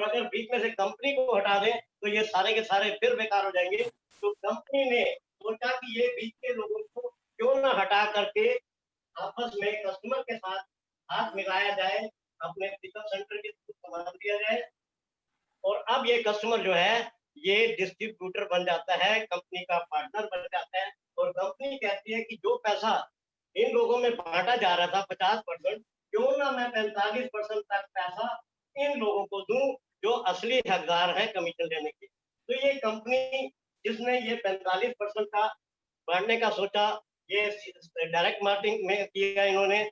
अगर बीच में से कंपनी को हटा दें तो ये सारे के सारे फिर बेकार हो जाएंगे। तो कंपनी ने सोचा कि ये बीच के लोगों को क्यों ना हटा करके आपस में कस्टमर के साथ हाथ मिलाया जाए, अपने पिकअप सेंटर के थ्रू सामान दिया जाए, और अब ये कस्टमर जो है ये डिस्ट्रीब्यूटर बन जाता है, कंपनी का पार्टनर बन जाता है, और कंपनी कहती है कि जो पैसा इन लोगों में बांटा जा रहा था 50%, क्यों ना मैं 45% तक पैसा इन लोगों को दूं जो असली हकदार है कमीशन लेने के। तो ये कंपनी जिसने ये 45% का बांटने का सोचा, ये डायरेक्ट मार्केटिंग में किया इन्होंने।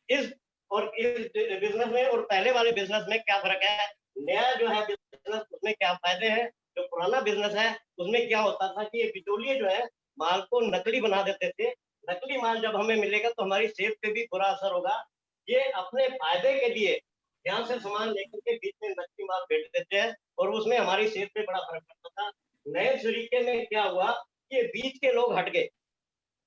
इस इस बिजनेस में और पहले वाले बिजनेस में क्या फर्क है? नया जो है बिजनेस, उसमें क्या फायदे हैं? जो पुराना बिजनेस है उसमें क्या होता था कि ये बिचौलिए जो है माल को नकली बना देते थे। नकली माल जब हमें मिलेगा तो हमारी सेहत पे भी बुरा असर होगा। ये अपने फायदे के लिए यहाँ से सामान लेकर के बीच में नकली माल बेच देते हैं, और उसमें हमारी सेहत पे बड़ा फर्क पड़ता था। नए तरीके में क्या हुआ कि ये बीच के लोग हट गए।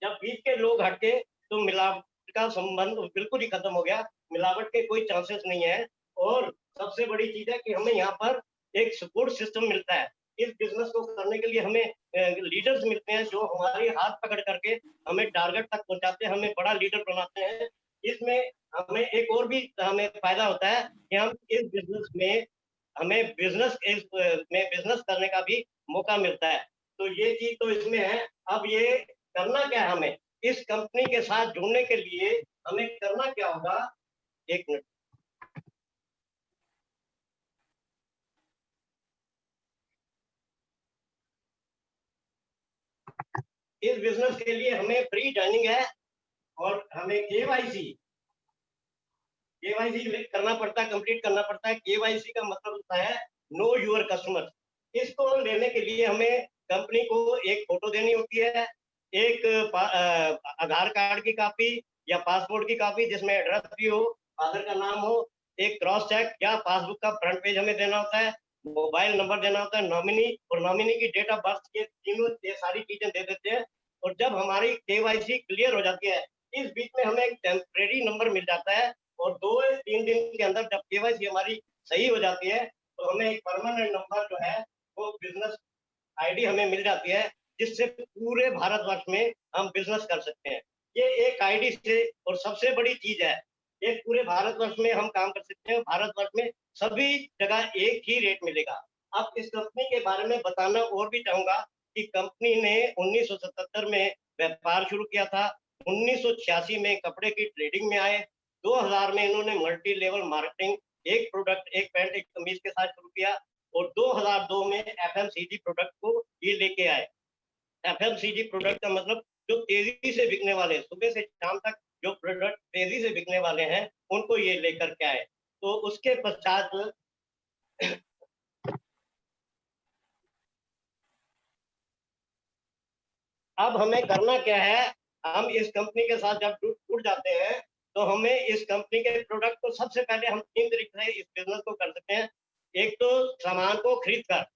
जब बीच के लोग हटे तो मिलावट का संबंध बिल्कुल ही खत्म हो गया। मिलावट के कोई चांसेस नहीं है। और सबसे बड़ी चीज है कि हमें यहाँ पर एक सपोर्ट सिस्टम मिलता है। इस बिजनेस को करने के लिए हमें लीडर्स मिलते हैं जो हमारी हाथ पकड़ करके हमें टारगेट तक पहुंचाते हैं, हमें बड़ा लीडर बनाते हैं। इसमें हमें एक और भी हमें फायदा होता है कि हम इस बिजनेस में हमें में बिजनेस करने का भी मौका मिलता है। तो ये चीज तो इसमें है। अब ये करना क्या है हमें? इस कंपनी के साथ जुड़ने के लिए हमें करना क्या होगा? एक मिनट। इस बिजनेस के लिए हमें फ्री ट्रेनिंग है, और हमें केवाईसी करना पड़ता है, कंप्लीट करना पड़ता है। केवाईसी का मतलब होता है नो यूर कस्टमर। इसको लेने के लिए हमें कंपनी को एक फोटो देनी होती है, एक आधार कार्ड की कॉपी या पासपोर्ट की कॉपी जिसमें एड्रेस भी हो, फादर का नाम हो, एक क्रॉस चेक या पासबुक का फ्रंट पेज हमें देना होता है, मोबाइल नंबर देना होता है, नॉमिनी और नॉमिनी की डेट ऑफ बर्थ, ये तीनों ये सारी चीजें दे देते हैं। और जब हमारी केवाईसी क्लियर हो जाती है, इस बीच में हमें एक टेम्परेरी नंबर मिल जाता है, और 2 या 3 दिन के अंदर जब केवाईसी हमारी सही हो जाती है तो हमें एक परमानेंट नंबर जो है वो बिजनेस आईडी हमें मिल जाती है, जिससे पूरे भारतवर्ष में हम बिजनेस कर सकते हैं। ये एक आईडी से, और सबसे बड़ी चीज है, ये पूरे भारतवर्ष में हम काम कर सकते हैं। भारतवर्ष में सभी जगह एक ही रेट मिलेगा। अब इस कंपनी के बारे में बताना और भी चाहूंगा कि कंपनी ने 1977 में व्यापार शुरू किया था, 1986 में कपड़े की ट्रेडिंग में आए, 2000 में इन्होंने मल्टी लेवल मार्केटिंग, एक प्रोडक्ट एक पैंट एक कमीज के साथ शुरू किया, और 2002 में एफएमसीजी प्रोडक्ट को ये लेके आए। एफएमसीजी प्रोडक्ट का मतलब जो तेजी से बिकने वाले, सुबह से शाम तक जो प्रोडक्ट तेजी से बिकने वाले हैं उनको ये लेकर के आए। तो उसके पश्चात अब हमें करना क्या है? हम इस कंपनी के साथ जब जुड़ जाते हैं तो हमें इस कंपनी के प्रोडक्ट को सबसे पहले हम 3 तरीके से इस बिजनेस को कर सकते हैं। एक तो सामान को खरीद कर,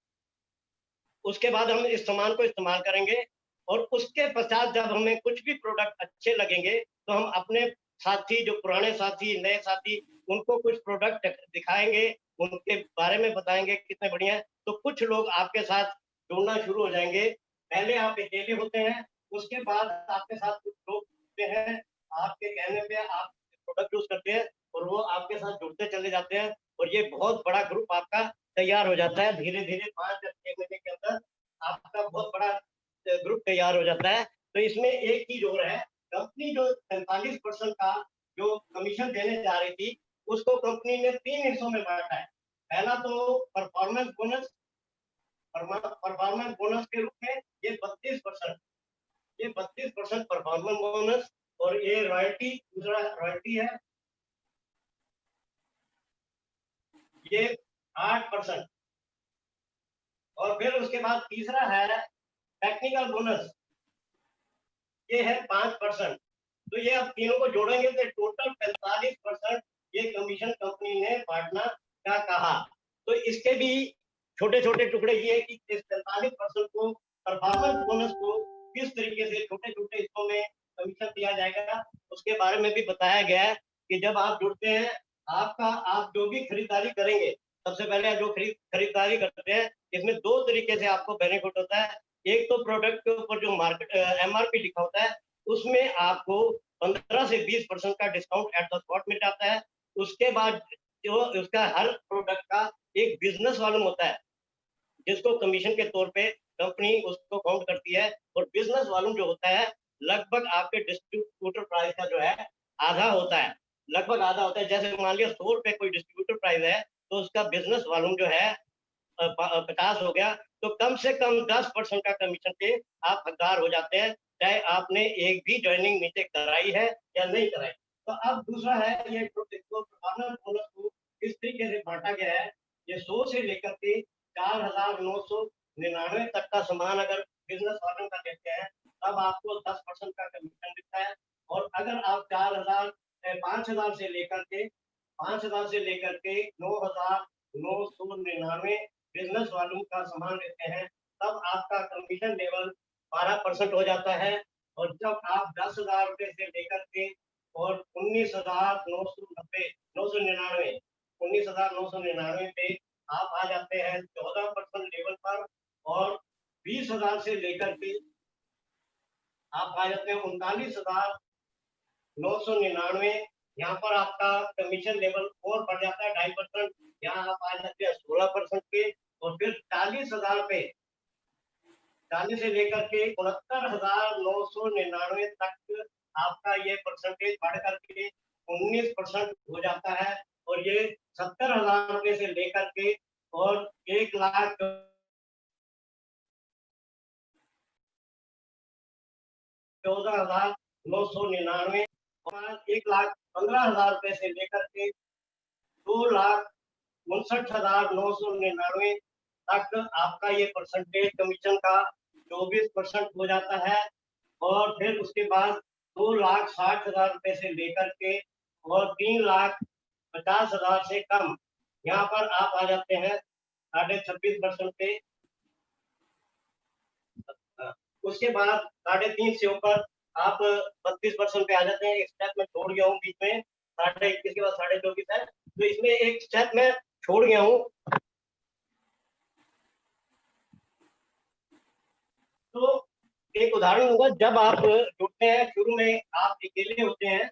उसके बाद हम इस सामान को इस्तेमाल करेंगे, और उसके पश्चात जब हमें कुछ भी प्रोडक्ट अच्छे लगेंगे तो हम अपने साथी, जो पुराने साथी, नए साथी, उनको कुछ प्रोडक्ट दिखाएंगे, उनके बारे में बताएंगे कितने बढ़िया है। तो कुछ लोग आपके साथ जुड़ना शुरू हो जाएंगे। पहले आप अकेले होते हैं, उसके बाद आपके साथ कुछ लोग जुड़ते हैं, आपके कहने पे आप प्रोडक्ट यूज करते हैं, और वो आपके साथ जुड़ते चले जाते हैं, और ये बहुत बड़ा ग्रुप आपका तैयार हो जाता है। धीरे धीरे 5 या 6 महीने के अंदर आपका बहुत बड़ा ग्रुप तैयार हो जाता है। तो इसमें एक चीज और है, कंपनी जो 45% का जो कमीशन देने जा रही थी उसको कंपनी ने 3 हिस्सों में बांटा है। पहला तो परफॉर्मेंस बोनस के रूप में ये 32%, ये 32% परफॉर्मेंस बोनस, और ये रॉयल्टी, दूसरा रॉयल्टी है, ये 8%। और फिर उसके बाद तीसरा है टेक्निकल बोनस, ये है 5%। तो ये अब तीनों को जोड़ेंगे तो टोटल 45% ये कमीशन कंपनी ने बांटना का कहा। तो इसके भी छोटे छोटे टुकड़े ये कि इस 45% को, परफॉर्मेंस बोनस को किस तरीके से छोटे छोटे हिस्सों में कमीशन दिया जाएगा उसके बारे में भी बताया गया है कि जब आप जुड़ते हैं, आपका आप जो भी खरीदारी करेंगे सबसे पहले जो खरीदारी करते हैं, इसमें 2 तरीके से आपको बेनिफिट होता है। एक तो प्रोडक्ट के ऊपर जो मार्केट एमआरपी लिखा होता है, उसमें आपको 15 से 20% का डिस्काउंट एट द स्पॉट मिल जाता है। उसके बाद जो उसका हर प्रोडक्ट का एक बिज़नेस वॉल्यूम होता है, जिसको कमीशन के तौर पे कंपनी उसको काउंट करती है, और बिजनेस वॉल्यूम जो होता है लगभग आपके डिस्ट्रीब्यूटर प्राइस का जो है आधा होता है, लगभग आधा होता है। जैसे मान लिया 100 रुपए कोई डिस्ट्रीब्यूटर प्राइस है, तो उसका बिजनेस वॉल्यूम जो है 50 हो गया, तो कम से कम 10% का कमीशन पे आप हकदार हो जाते हैं, चाहे आपने एक भी ज्वाइनिंग नीचे कराई है या नहीं कराई। तो अब दूसरा है, ये इसको परफॉर्मेंस बोनस को इस तरीके से बांटा गया है, ये 100 से लेकर के 4,999 तक का सामान अगर बिजनेस वालों का लेते हैं, तब आपको 10% का कमीशन मिलता है। और अगर आप 4,000 5,000 से लेकर के 5,000 से लेकर के 9,999 बिजनेस वालों का सामान लेते हैं, तब आपका कमीशन लेवल 12% हो जाता है। और जब आप 10,000 रुपए से लेकर के और 19,990 999 19,999 पे आप आ जाते हैं 14% लेवल पर। और 20,000 से लेकर के आप आ जाते हैं 39,999। यहाँ पर आपका कमीशन लेवल और बढ़ जाता है 2.5%। यहाँ आप आ जाते हैं 16% पे। और फिर 40,000 पे 40 से लेकर के 69,999 तक आपका ये परसेंटेज बढ़ करके 19% हो जाता है। और ये 70,000 रुपए से लेकर के और 1,14,999 और 1,15,000 रुपए से लेकर के 2,59,999 तक आपका ये परसेंटेज कमीशन का 24% हो जाता है। और फिर उसके बाद 2,60,000 रुपए से लेकर के और 3,50,000 से कम, यहाँ पर आप आ जाते हैं 26.5% पे। उसके बाद 3.5 से ऊपर आप 32% पे आ जाते हैं। एक स्टेप मैं छोड़ गया हूँ बीच में, 21.5 के बाद 24.5 है, तो इसमें एक स्टेप मैं छोड़ गया हूँ। तो एक उदाहरण होगा, जब आप जुड़ते हैं, शुरू में आप अकेले होते हैं,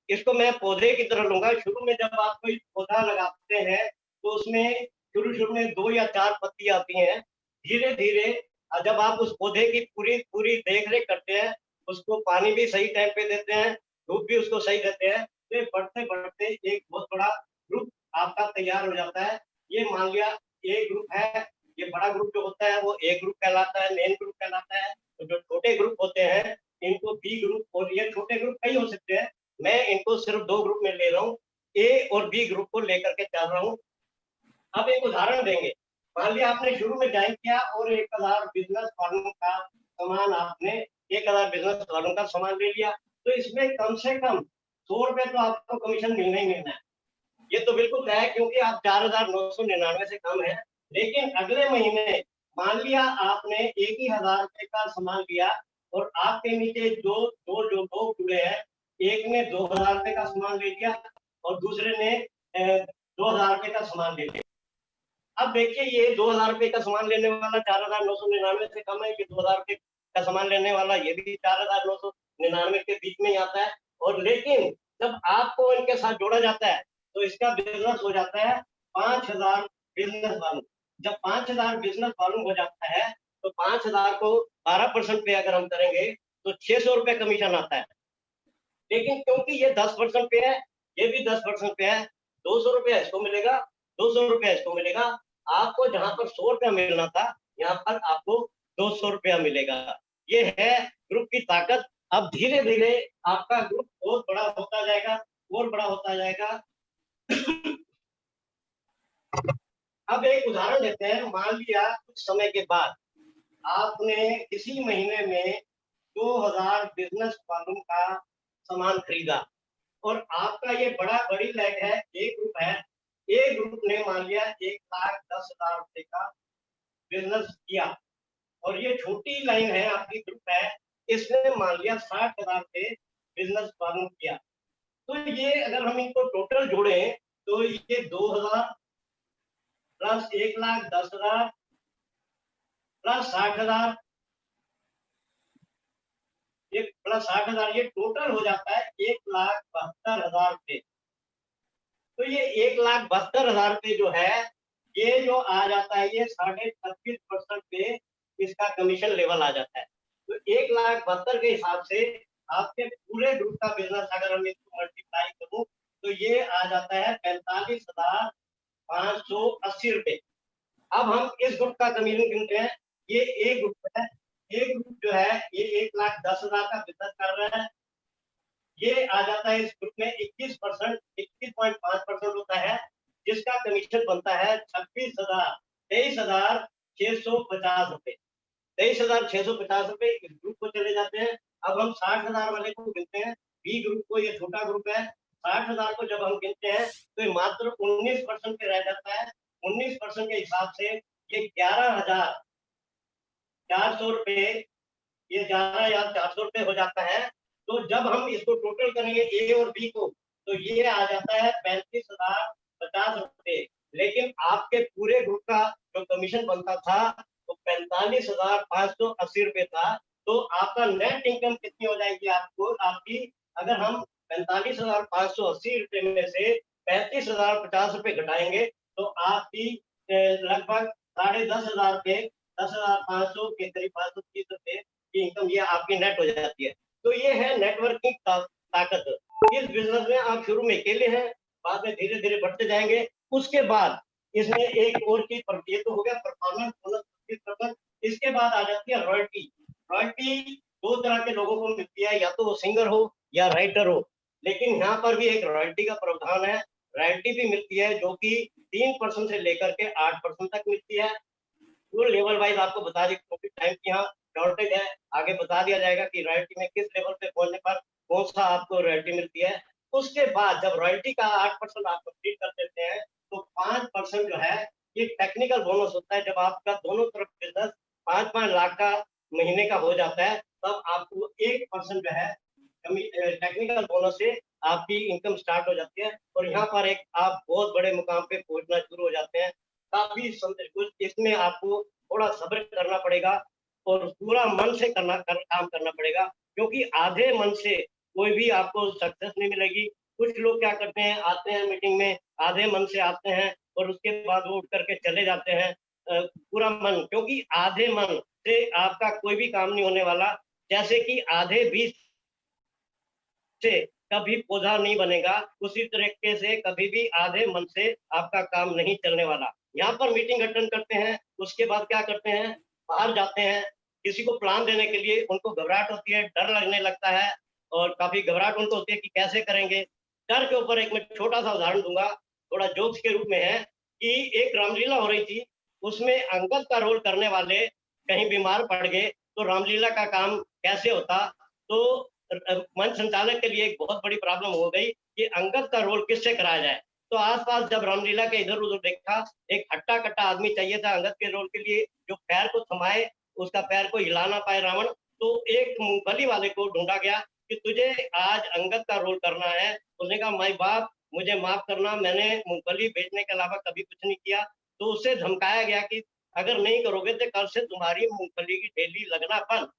इसको मैं पौधे की तरह लूंगा। शुरू में जब आप कोई पौधा लगाते हैं, तो उसमें शुरू शुरू में 2 या 4 पत्ती आती हैं। धीरे धीरे जब आप उस पौधे की पूरी पूरी देख रेख करते हैं, उसको पानी भी सही टाइम पे देते हैं, धूप भी उसको सही देते हैं, तो ये बढ़ते बढ़ते एक बहुत बड़ा ग्रुप आपका तैयार हो जाता है। ये मान लिया ए ग्रुप है, ये बड़ा ग्रुप जो होता है वो ए ग्रुप कहलाता है, मेन ग्रुप कहलाता है। तो जो छोटे ग्रुप होते हैं इनको बी ग्रुप, और ये छोटे ग्रुप कई हो सकते हैं, मैं इनको सिर्फ 2 ग्रुप में ले रहा हूँ, ए और बी ग्रुप को लेकर के चल रहा हूँ। अब एक उदाहरण देंगे, मान लिया आपने शुरू में ज्वाइन किया और 1,000 बिजनेस वालों का सामान आपने 1,000 बिजनेस वालों का सामान ले लिया, तो इसमें कम से कम 100 रुपए तो आपको कमीशन मिलना ही मिलना है। ये तो बिल्कुल तय है, क्योंकि आप 4,999 से कम है। लेकिन अगले महीने मान लिया आपने एक ही 1,000 रुपए का सामान लिया, और आपके नीचे जो लोग जुड़े हैं, एक ने 2,000 रुपए का सामान ले लिया और दूसरे ने 2,000 रुपए का सामान ले लिया। अब देखिए, ये 2,000 रुपए का सामान लेने वाला 4,999 से कम है, ये 2,000 रुपए का सामान लेने वाला ये भी 4,999 के बीच में ही आता है। और लेकिन जब आपको इनके साथ जोड़ा जाता है, तो इसका बिजनेस हो जाता है 5,000 बिजनेस वालों। जब 5,000 बिजनेस वालों हो जाता है, तो 5,000 को 12% पे अगर हम करेंगे, तो 600 रुपए कमीशन आता है। लेकिन क्योंकि ये 10% पे है, ये भी 10% पे है, 200 रुपया इसको मिलेगा, 200 रुपया इसको मिलेगा। आपको जहां पर 100 रुपया मिलना था, यहाँ पर आपको 200 रुपया मिलेगा। ये है ग्रुप की ताकत। अब धीरे धीरे आपका ग्रुप और बड़ा होता जाएगा, और बड़ा होता जाएगा। अब एक उदाहरण लेते हैं, मान लिया कुछ समय के बाद आपने किसी महीने में 2,000 बिजनेस वालों का सामान खरीदा, और आपका ये बड़ी लैग है, एक ग्रुप है। ए ग्रुप ने मान लिया 1,10,000 रुपए का बिजनेस किया, और ये छोटी लाइन है, आपकी ग्रुप है, इसने मान लिया 60,000 पे बिजनेस वालों किया। तो ये अगर हम इनको टोटल जोड़े, तो ये 2,000 प्लस 1,10,000 प्लस 60,000, ये प्लस 60,000, ये टोटल हो जाता है 1,72,000 रुपये। तो ये 1,72,000 रुपये जो है, ये जो आ जाता है, ये 26.5% पे इसका कमीशन लेवल आ जाता है। तो 1,72,000 के हिसाब से आपके पूरे ग्रुप का बिजनेस अगर हम इसको मल्टीप्लाई करूं तो ये आ जाता है 45,580 रुपये। अब हम इस ग्रुप का कमीशन गिनते हैं। ये एक ग्रुप है, एक ग्रुप जो है ये 1,10,000 का बिजनेस कर रहा है, ये आ जाता है इस ग्रुप में 21%, 21.5% होता है, जिसका कमीशन बनता है 23,650 रुपए। 23,650 रुपए इस ग्रुप को चले जाते हैं। अब हम 60,000 वाले को गिनते हैं, बी ग्रुप को, ये छोटा ग्रुप है। 60,000 को जब हम गिनते हैं तो ये मात्र 19% पे रह जाता है। 19% के हिसाब से ये 11,400 रुपए, ये 11,400 रुपए हो जाता है। तो जब हम इसको टोटल करेंगे ए और बी को, तो ये आ जाता है 35,050 रुपए। लेकिन आपके पूरे ग्रुप का जो कमीशन बनता था वो 45,580 रुपए था। तो आपका नेट इनकम कितनी हो जाएगी आपको, आपकी, अगर हम 45,580 रुपए में से 35,050 रुपए घटाएंगे तो आपकी लगभग 10,500 रुपए, 10,500 के करीब 530 रुपए की इनकम ये आपकी नेट हो जाती है। तो ये है नेटवर्किंग ताकत। इस बिजनेस में आप शुरू में अकेले हैं, बाद में धीरे धीरे बढ़ते जाएंगे। उसके बाद इसमें एक और चीज, ये तो हो गया परफॉर्मेंस बोनस। इसके बाद आ जाती है रॉयल्टी। रॉयल्टी दो तरह के लोगों को मिलती है, या तो वो सिंगर हो या राइटर हो। लेकिन यहाँ पर भी एक रॉयल्टी का प्रावधान है। रॉयल्टी भी मिलती है जो कि 3% से लेकर के 8% तक मिलती है। वो लेवल वाइज आपको बता दी, क्योंकि टाइम की यहाँ शॉर्टेज है। आगे बता दिया जाएगा कि रॉयल्टी में किस लेवल पे पहुंचने पर कौन सा आपको रॉयल्टी मिलती है। उसके बाद जब रॉयल्टी का 8% आप कंप्लीट कर देते हैं तो 5% जो है ये टेक्निकल बोनस होता है। जब आपका दोनों तरफ बिजनेस 5-5 लाख का महीने का हो जाता है, तब आपको 1% जो है टेक्निकल बोनस से आपकी इनकम स्टार्ट हो जाती है। और यहाँ पर एक आप बहुत बड़े मुकाम पे पहुंचना शुरू हो जाते हैं। काफी कुछ इसमें आपको थोड़ा सब्र करना पड़ेगा और पूरा मन से काम करना पड़ेगा, क्योंकि आधे मन से कोई भी आपको सक्सेस नहीं मिलेगी। कुछ लोग क्या करते हैं, आते हैं मीटिंग में, आधे मन से आते हैं और उसके बाद वो उठ करके चले जाते हैं। पूरा मन, क्योंकि आधे मन से आपका कोई भी काम नहीं होने वाला। जैसे कि आधे बीज से कभी पौधा नहीं बनेगा, उसी तरीके से कभी भी आधे मन से आपका काम नहीं चलने वाला। यहाँ पर मीटिंग अटेंड करते हैं, उसके बाद क्या करते हैं, बाहर जाते हैं, किसी को प्लान देने के लिए उनको घबराहट होती है, डर लगने लगता है और काफी घबराहट उनको होती है कि कैसे करेंगे। डर के ऊपर एक मैं छोटा सा उदाहरण दूंगा, थोड़ा जोक्स के रूप में है, कि एक रामलीला हो रही थी, उसमें अंगद का रोल करने वाले कहीं बीमार पड़ गए, तो रामलीला का काम कैसे होता। तो मंच संचालक के लिए एक बहुत बड़ी प्रॉब्लम हो गई कि अंगद का रोल किससे कराया जाए। तो आसपास जब रामलीला के इधर उधर देखा, एक हट्टा कट्टा आदमी चाहिए था अंगद के रोल के लिए, जो पैर को थमाए, उसका पैर को हिला ना पाए रावण। तो एक मूंगफली वाले को ढूंढा गया कि तुझे आज अंगद का रोल करना है। उसने कहा, माई बाप मुझे माफ करना, मैंने मूंगफली बेचने के अलावा कभी कुछ नहीं किया। तो उससे धमकाया गया कि अगर नहीं करोगे तो कल से तुम्हारी मूंगफली की ठेली लगना बंद।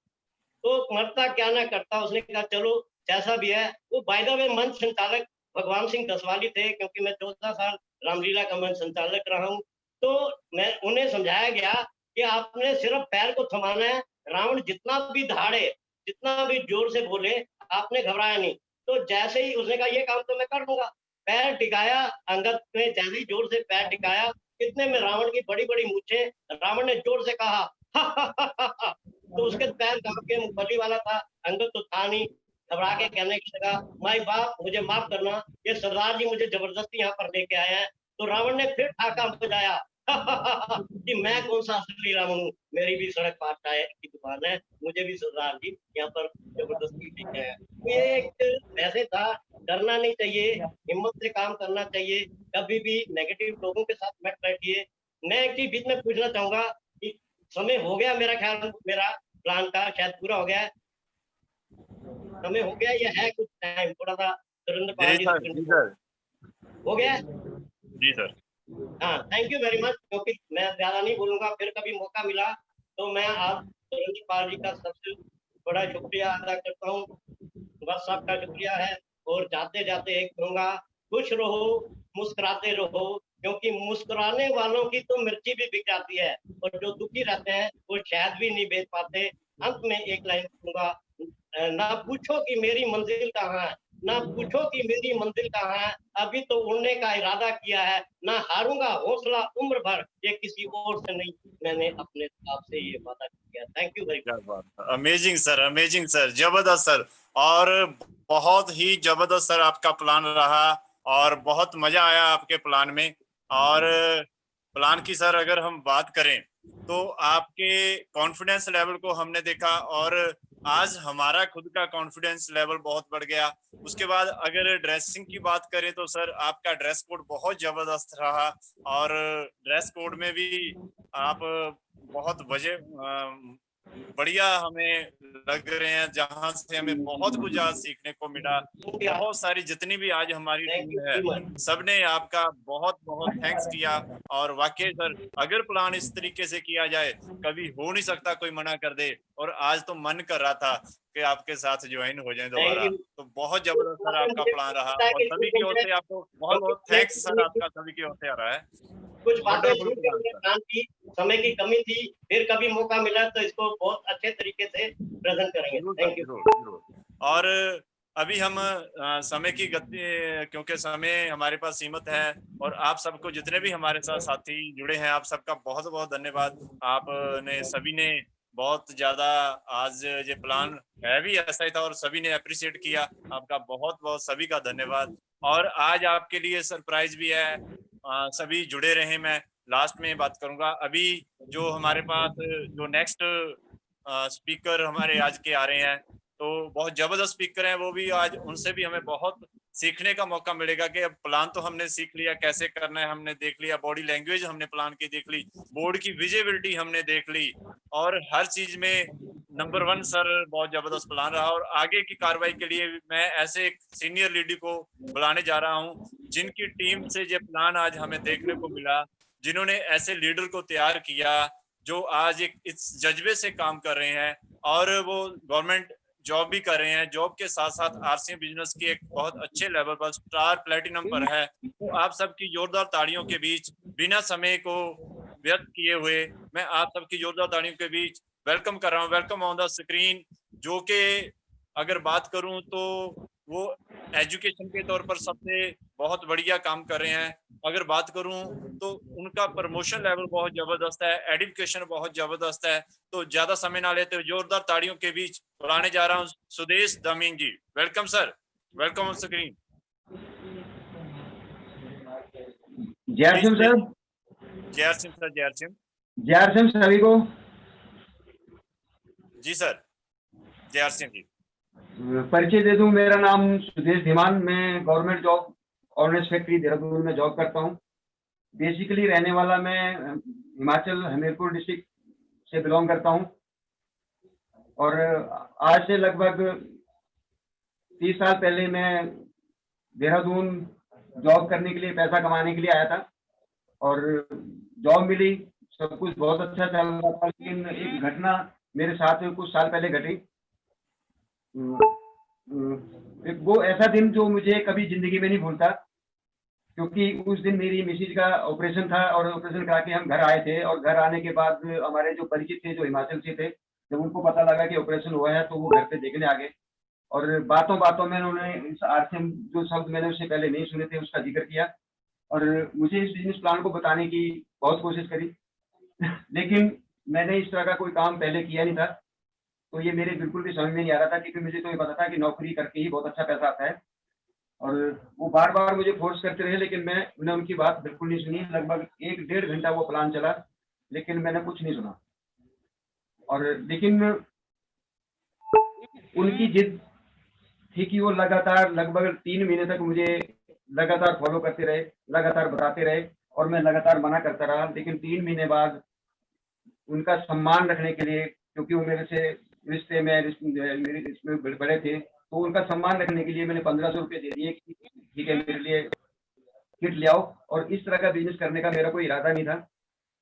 तो मरता क्या ना करता, उसने कहा चलो जैसा भी है। वो बाय द वे मंच संचालक भगवान सिंह दसवाली थे, क्योंकि मैं 14 साल रामलीला का मंच संचालक रहा हूँ। तो मैं उन्हें समझाया गया कि आपने सिर्फ पैर को थमाना है, रावण जितना भी धाड़े, जितना भी जोर से बोले, आपने घबराया नहीं। तो जैसे ही उसने कहा ये काम तो मैं कर लूंगा, पैर टिकाया, अंगद ने जैसे ही जोर से पैर टिकाया, इतने में रावण की बड़ी बड़ी मूछें, रावण ने जोर से कहा हा हा हा हा हा। तो उसके पैर कांप के, मूंगफली वाला था, अंगद तो था नहीं, घबरा के कहने की लगा, माई बाप मुझे माफ करना, ये सरदार जी मुझे जबरदस्ती यहाँ पर लेके आए हैं। तो रावण ने फिर ठाका बजाया कि मैं कौन सा असली रावण हूँ, मेरी भी सड़क पार टायर की दुकान है, मुझे भी सरदार जी यहाँ पर जबरदस्ती लेके आए हैं। तो ये एक वैसे था, डरना नहीं चाहिए, हिम्मत से काम करना चाहिए, कभी भी नेगेटिव लोगों के साथ मत बैठिए। मैं एक चीज बीच में पूछना चाहूंगा कि समय हो गया, मेरा ख्याल, मेरा प्लान का शायद पूरा हो गया है। समय हो गया या है कुछ टाइम, थोड़ा सा सुरेंद्र जी पाल जी सर, से जी सर, हो गया है? जी सर। हाँ, थैंक यू वेरी मच, क्योंकि मैं ज्यादा नहीं बोलूंगा, फिर कभी मौका मिला तो मैं आप रंजीत पाल जी का सबसे बड़ा शुक्रिया अदा करता हूँ। बस आपका शुक्रिया है। और जाते जाते एक कहूंगा, खुश रहो, मुस्कुराते रहो, क्योंकि मुस्कुराने वालों की तो मिर्ची भी बिक जाती है, और जो दुखी रहते हैं वो शायद भी नहीं बेच पाते। अंत में एक लाइन कहूंगा, ना पूछो कि मेरी मंजिल कहाँ है, ना पूछो कि मेरी मंजिल कहाँ है, अभी तो उड़ने का इरादा किया है, ना हारूंगा हौसला उम्र भर, ये किसी और से नहीं, मैंने अपने आप से ये वादा किया। थैंक यू वेरी क्या बात है, अमेजिंग सर, जबरदस्त सर। और बहुत ही जबरदस्त सर आपका प्लान रहा, और बहुत मजा आया आपके प्लान में। और प्लान की सर अगर हम बात करें तो आपके कॉन्फिडेंस लेवल को हमने देखा, और आज हमारा खुद का कॉन्फिडेंस लेवल बहुत बढ़ गया। उसके बाद अगर ड्रेसिंग की बात करें तो सर आपका ड्रेस कोड बहुत जबरदस्त रहा, और ड्रेस कोड में भी आप बहुत बढ़िया हमें लग रहे हैं, जहां से हमें बहुत कुछ आज सीखने को मिला। मच। बहुत सारी जितनी भी आज हमारी थैंक यू टीम है, वेरी मच। सबने आपका बहुत बहुत थैंक्स किया। और वाकई सर, अगर प्लान इस तरीके से किया जाए, कभी हो नहीं सकता कोई मना कर दे। और आज तो मन कर रहा था कि आपके साथ ज्वाइन हो जाए थैंक दोबारा। यू। तो बहुत जबरदस्त सर आपका मुझे प्लान रहा, पता है और कि सभी की ओर से आपको बहुत क्योंकि बहुत थैंक्स सर, आपका सभी की ओर से आ रहा है। कुछ बातें वंडरफुल छूट गई प्लान मेरे सर। प्लान की, समय की कमी थी, फिर कभी मौका मिला तो इसको बहुत अच्छे तरीके से प्रेजेंट करेंगे। जरूर सर, थैंक यू। जरूर जरूर। और अभी हम समय की गति, क्योंकि समय हमारे पास सीमित है, और आप सबको जितने भी हमारे साथ साथी जुड़े हैं, आप सबका बहुत बहुत धन्यवाद। आपने सभी ने बहुत ज्यादा, आज ये प्लान है भी ऐसा ही था और सभी ने अप्रिशिएट किया। आपका बहुत बहुत सभी का धन्यवाद। और आज आपके लिए सरप्राइज भी है, सभी जुड़े रहे। मैं लास्ट में बात करूंगा। अभी जो हमारे पास जो नेक्स्ट स्पीकर हमारे आज के आ रहे हैं, तो बहुत जबरदस्त स्पीकर हैं वो भी। आज उनसे भी हमें बहुत सीखने का मौका मिलेगा कि अब प्लान तो हमने सीख लिया कैसे करना है, हमने देख लिया बॉडी लैंग्वेज, हमने प्लान की देख ली, बोर्ड की विजिबिलिटी हमने देख ली, और हर चीज में नंबर 1 सर बहुत जबरदस्त प्लान रहा। और आगे की कार्रवाई के लिए मैं ऐसे एक सीनियर लीडर को बुलाने जा रहा हूँ, जिनकी टीम से ये प्लान आज हमें देखने को मिला, जिन्होंने ऐसे लीडर को तैयार किया, जो आज एक इस जज्बे से काम कर रहे हैं, और वो गवर्नमेंट जॉब भी कर रहे हैं, जॉब के साथ साथ आरसीएम बिजनेस की एक बहुत अच्छे लेवल पर स्टार प्लेटिनम पर है। तो आप सबकी जोरदार तालियों के बीच, बिना समय को व्यक्त किए हुए, मैं आप सबकी जोरदार तालियों के बीच वेलकम कर रहा हूँ। वेलकम ऑन द स्क्रीन, जो कि अगर बात करूं तो वो एजुकेशन के तौर पर सबसे बहुत बढ़िया काम कर रहे हैं। अगर बात करूं तो उनका प्रमोशन लेवल बहुत जबरदस्त है, एजुकेशन बहुत जबरदस्त है। तो ज्यादा समय ना लेते हुए जोरदार ताड़ियों के बीच बुलाने जा रहा हूं Sudesh Damin ji. Welcome sir, welcome on screen. Jai Singh sir. जय सिंह सर, जय सिंह। जय सिंह सभी को। जी सर, जय सिंह जी। परिचय दे दूं, मेरा नाम सुदेश धीमान, मैं government job ordnance factory Dehradun में जॉब करता हूं। बेसिकली रहने वाला मैं हिमाचल हमीरपुर डिस्ट्रिक्ट से बिलोंग करता हूं, और आज से लगभग 30 साल पहले मैं देहरादून जॉब करने के लिए, पैसा कमाने के लिए आया था, और जॉब मिली, सब कुछ बहुत अच्छा चल रहा था। लेकिन एक घटना मेरे साथ कुछ साल पहले घटी। एक वो ऐसा दिन जो मुझे कभी जिंदगी में नहीं भूलता, क्योंकि उस दिन मेरी मिसेज का ऑपरेशन था, और ऑपरेशन करा के हम घर आए थे। और घर आने के बाद हमारे जो परिचित थे, जो हिमाचल से थे, जब उनको पता लगा कि ऑपरेशन हुआ है, तो वो घर पे देखने आ गए। और बातों बातों में उन्होंने इस आरसीएम, जो शब्द मैंने उससे पहले नहीं सुने थे, उसका जिक्र किया, और मुझे इस बिजनेस प्लान को बताने की बहुत कोशिश करी। लेकिन मैंने इस तरह का कोई काम पहले किया नहीं था, तो ये मेरे बिल्कुल भी समझ में नहीं आ रहा था, क्योंकि मुझे तो ये पता था कि नौकरी करके ही बहुत अच्छा पैसा आता है। और वो बार बार मुझे फोर्स करते रहे, लेकिन मैंने उनकी बात बिल्कुल नहीं सुनी। लगभग 1-1.5 घंटा वो प्लान चला, लेकिन मैंने कुछ नहीं सुना। और लेकिन उनकी जिद थी कि वो लगातार लगभग 3 महीने तक मुझे लगातार फॉलो करते रहे, लगातार बताते रहे, और मैं लगातार मना करता रहा। लेकिन 3 महीने बाद उनका सम्मान रखने के लिए, क्योंकि वो मेरे से रिश्ते में मेरे इसमें बड़े थे, तो उनका सम्मान रखने के लिए मैंने 1500 रुपये दे दिए कि ठीक है, मेरे लिए किट ले आओ, और इस तरह का बिजनेस करने का मेरा कोई इरादा नहीं था।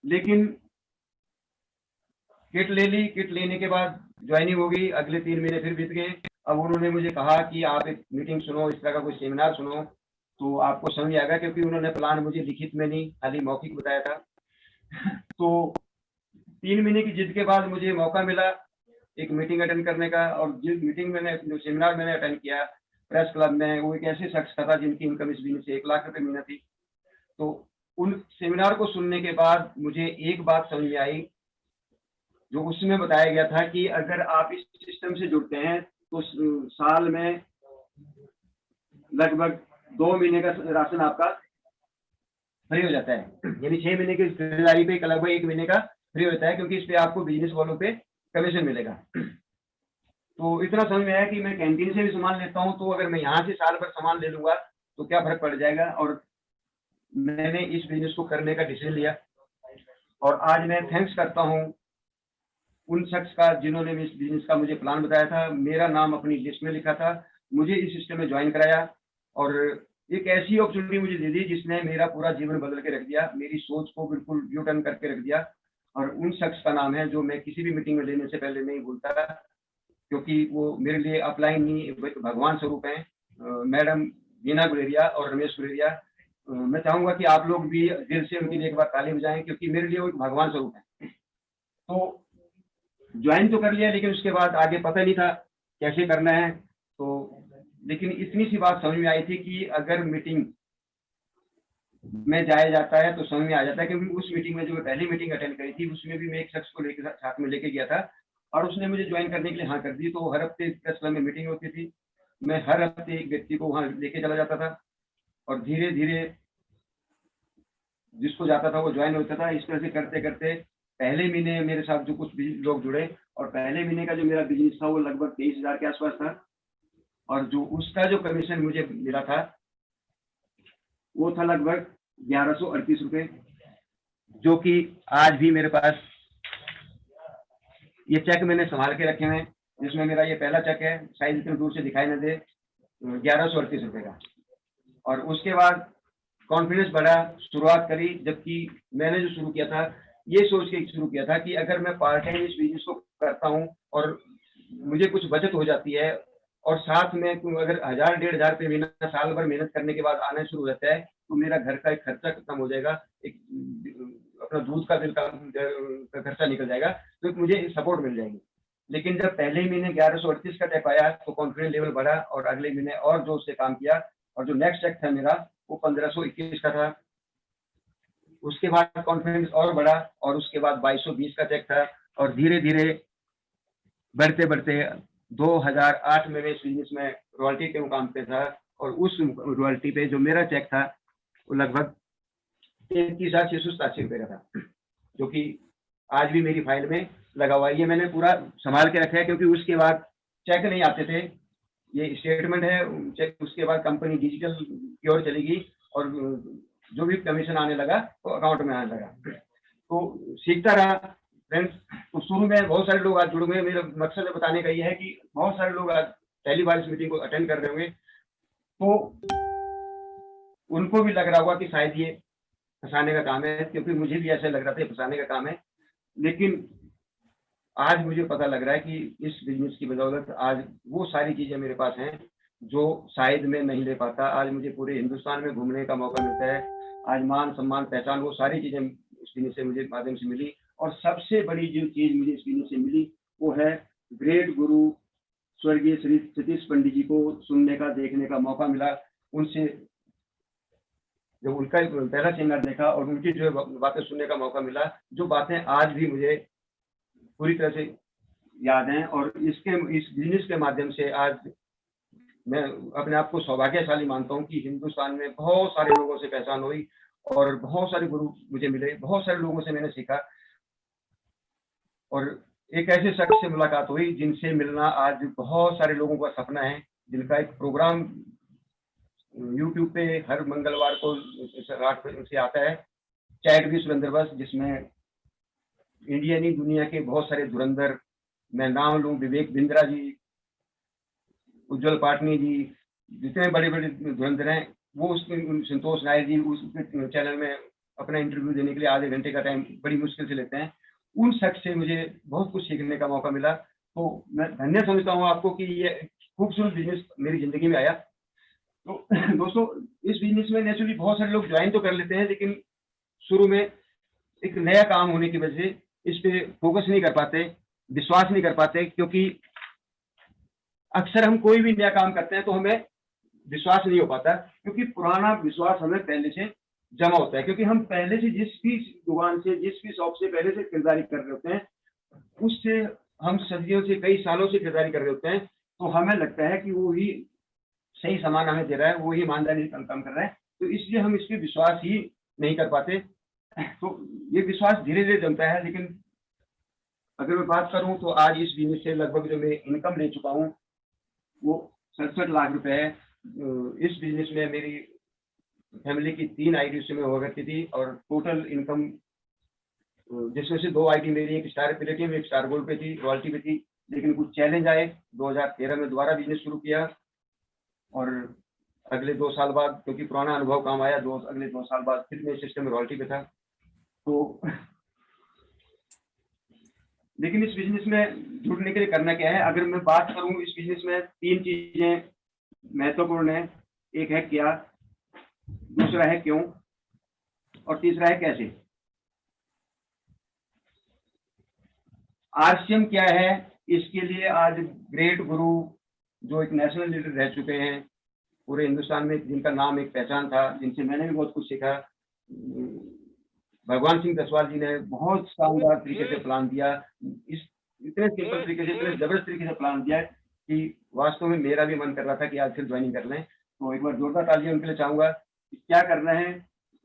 लेकिन किट ले ली, किट लेने के बाद ज्वाइनिंग हो गई, अगले 3 महीने फिर बीत गए। अब उन्होंने मुझे कहा कि आप एक मीटिंग सुनो, इस तरह का कोई सेमिनार सुनो तो आपको समझ आएगा, क्योंकि उन्होंने प्लान मुझे लिखित में नहीं, खाली मौखिक बताया था। तो 3 महीने की जिद के बाद मुझे मौका मिला एक मीटिंग अटेंड करने का, और जिस मीटिंग मैंने, जो सेमिनार मैंने अटेंड किया प्रेस क्लब में, वो एक ऐसे शख्स का था जिनकी इनकम इस बिजनेस से 1 लाख रुपए महीना थी। तो उन सेमिनार को सुनने के बाद मुझे एक बात समझ में आई, जो उसमें बताया गया था कि अगर आप इस सिस्टम से जुड़ते हैं तो साल में लगभग 2 महीने का राशन आपका फ्री हो जाता है, यानी 6 महीने की खरीदारी पे लगभग 1 महीने का फ्री होता है, क्योंकि इस पे आपको बिजनेस वालों पे कमीशन मिलेगा। तो इतना समझ में आया कि मैं कैंटीन से भी सामान लेता हूँ, तो अगर मैं यहाँ से साल भर सामान ले लूंगा तो क्या फर्क पड़ जाएगा। और मैंने इस बिजनेस को करने का डिसीजन लिया, और आज मैं थैंक्स करता हूँ उन शख्स का जिन्होंने इस बिजनेस का मुझे प्लान बताया था, मेरा नाम अपनी लिस्ट में लिखा था, मुझे इस सिस्टम में ज्वाइन कराया, और एक ऐसी अपॉर्चुनिटी मुझे दे दी जिसने मेरा पूरा जीवन बदल के रख दिया, मेरी सोच को बिल्कुल यू टर्न करके रख दिया। और उन शख्स का नाम है जो मैं किसी भी मीटिंग में लेने से पहले नहीं भूलता, क्योंकि वो मेरे लिए अपलाइन नहीं, भगवान स्वरूप हैं, मैडम वीना गुलेरिया और रमेश गुलेरिया। मैं चाहूंगा कि आप लोग भी दिल से उनके लिए एक बार ताली बजाएं, क्योंकि मेरे लिए वो एक भगवान स्वरूप है। तो ज्वाइन तो कर लिया, लेकिन उसके बाद आगे पता नहीं था कैसे करना है। तो लेकिन इतनी सी बात समझ में आई थी कि अगर मीटिंग में जाया जाता है तो समझ में आ जाता है, क्योंकि उस मीटिंग में जो मैं पहली मीटिंग अटेंड करी थी उसमें भी मैं एक शख्स को लेकर साथ में लेके गया था, और उसने मुझे ज्वाइन करने के लिए हाँ कर दी। तो हर हफ्ते प्रेस क्लब में मीटिंग होती थी, मैं हर हफ्ते एक व्यक्ति को वहाँ लेके चला जाता था, और धीरे धीरे जिसको जाता था वो ज्वाइन होता था। इस तरह से करते करते पहले महीने मेरे साथ जो कुछ लोग जुड़े, और पहले महीने का जो मेरा बिजनेस था वो लगभग 23,000 के आसपास था, और जो उसका जो कमीशन मुझे मिला था वो था लगभग 1138 रुपये, जो कि आज भी मेरे पास ये चेक मैंने संभाल के रखे हैं, जिसमें मेरा ये पहला चेक है, साइज इतने दूर से दिखाई न दे, 1138 रुपये का। और उसके बाद कॉन्फिडेंस बढ़ा, शुरुआत करी, जबकि मैंने जो शुरू किया था ये सोच के शुरू किया था कि अगर मैं पार्ट टाइम इस बिजनेस को करता हूँ और मुझे कुछ बचत हो जाती है, और साथ में अगर 1,000-1,500 रुपये महीना साल भर मेहनत करने के बाद आना शुरू हो जाता है, तो मेरा घर का एक खर्चा खत्म हो जाएगा, एक अपना दूध का बिल का खर्चा निकल जाएगा, तो मुझे सपोर्ट मिल जाएगी। लेकिन जब पहले ही महीने 1138 का चेक आया तो कॉन्फिडेंस लेवल बढ़ा, और अगले महीने और जोर से काम किया, और जो नेक्स्ट चेक था मेरा वो 1521 का था। उसके बाद कॉन्फिडेंस और बढ़ा, और उसके बाद 2220 का चेक था, और धीरे धीरे बढ़ते बढ़ते 2008 में मैं इस बिजनेस में रॉयल्टी के मुकाम पे था, और उस रॉयल्टी पे जो मेरा चेक था वो लगभग 33,687 रुपये का था, जो कि आज भी मेरी फाइल में लगा हुआ है। ये मैंने पूरा संभाल के रखा है, क्योंकि उसके बाद चेक नहीं आते थे, ये स्टेटमेंट है चेक, उसके बाद कंपनी डिजिटल की ओर चली गई, और जो भी कमीशन आने लगा तो अकाउंट में आने लगा। तो सीखता रहा फ्रेंड्स। तो शुरू में बहुत सारे लोग आज जुड़ गए, मेरा मकसद बताने का ये है कि बहुत सारे लोग आज पहली बार इस मीटिंग को अटेंड कर रहे होंगे, तो उनको भी लग रहा होगा कि शायद ये फंसाने का काम है, क्योंकि मुझे भी ऐसा लग रहा था फंसाने का काम है। लेकिन आज मुझे पता लग रहा है कि इस बिजनेस की बदौलत आज वो सारी चीजें मेरे पास हैं जो शायद मैं नहीं ले पाता। आज मुझे पूरे हिंदुस्तान में घूमने का मौका मिलता है, आज मान सम्मान पहचान, वो सारी चीजें इस बिजनेस से मुझे माध्यम से मिली। और सबसे बड़ी जो चीज मुझे इस बिजनेस से मिली वो है ग्रेट गुरु स्वर्गीय श्री सतीश पंडित जी को सुनने का, देखने का मौका मिला। उनसे जब उनका पहला सेमिनार देखा और उनकी जो बातें सुनने का मौका मिला, जो बातें आज भी मुझे पूरी तरह से याद हैं, और इस बिजनेस के माध्यम से आज मैं अपने आप को सौभाग्यशाली मानता हूं कि हिंदुस्तान में बहुत सारे लोगों से पहचान हुई, और बहुत सारे गुरु मुझे मिले, बहुत सारे लोगों से मैंने सीखा, और एक ऐसे शख्स से मुलाकात हुई जिनसे मिलना आज बहुत सारे लोगों का सपना है, जिनका एक प्रोग्राम यूट्यूब पे हर मंगलवार को 8 बजे से आता है, चैट भी सुरेंद्र बस, जिसमें इंडिया नहीं दुनिया के बहुत सारे धुरंधर, मैं नाम लूं विवेक बिंद्रा जी, उज्जवल पाटनी जी, जितने बड़े बड़े धुरंधर हैं, वो उसमें संतोष नायर जी उस चैनल में अपना इंटरव्यू देने के लिए आधे घंटे का टाइम बड़ी मुश्किल से लेते हैं। उन शख्स से मुझे बहुत कुछ सीखने का मौका मिला। तो मैं धन्य समझता हूँ आपको कि ये खूबसूरत बिजनेस मेरी जिंदगी में आया। तो दोस्तों, इस बिजनेस में नेचुरली बहुत सारे लोग ज्वाइन तो कर लेते हैं, लेकिन शुरू में एक नया काम होने की वजह से इस पे फोकस नहीं कर पाते, विश्वास नहीं कर पाते, क्योंकि अक्सर हम कोई भी नया काम करते हैं तो हमें विश्वास नहीं हो पाता, क्योंकि पुराना विश्वास हमें पहले से जमा होता है, क्योंकि हम पहले से जिस भी दुकान से, जिस भी शॉप से पहले से खरीदारी कर रहे होते हैं, उससे हम सदियों से, कई सालों से खरीदारी कर रहे होते हैं, तो हमें लगता है कि वो ही सही सामान हमें दे रहा है, वो ही ईमानदारी से काम कर रहा है, तो इसलिए हम इस पे विश्वास ही नहीं कर पाते। तो ये विश्वास धीरे धीरे जमता है। लेकिन अगर मैं बात करूं तो आज इस बिजनेस से लगभग जो मैं इनकम ले चुका हूं वो 67 लाख रुपए है। इस बिजनेस में मेरी फैमिली की 3 आईडी उसमें हुआ करती थी, और टोटल इनकम जिसमें से 2 आईडी मेरी, एक स्टार प्लेटिनम, एक स्टार गोल्ड पे थी, रॉयल्टी पे थी। लेकिन कुछ चैलेंज आए, 2013 में दोबारा बिजनेस शुरू किया, और अगले 2 साल बाद, क्योंकि पुराना अनुभव काम आया, अगले 2 साल बाद फिर मैं सिस्टम में रॉयल्टी पे था। तो लेकिन इस बिजनेस में जुड़ने के लिए करना क्या है? अगर मैं बात करूं, इस बिजनेस में 3 चीजें महत्वपूर्ण है। एक है क्या, दूसरा है क्यों, और तीसरा है कैसे। आरसीएम क्या है? इसके लिए आज ग्रेट गुरु जो एक नेशनल लीडर रह चुके हैं पूरे हिंदुस्तान में, जिनका नाम एक पहचान था, जिनसे मैंने भी बहुत कुछ सीखा, भगवान सिंह दसवाल जी ने बहुत शानदार तरीके से प्लान दिया। इस इतने सिंपल तरीके से, इतने जबरदस्त तरीके से प्लान दिया कि वास्तव में मेरा भी मन कर रहा था कि आज फिर ज्वाइनिंग कर लें। तो एक बार जोरदार तालियां उनके लिए चाहूंगा। क्या करना है,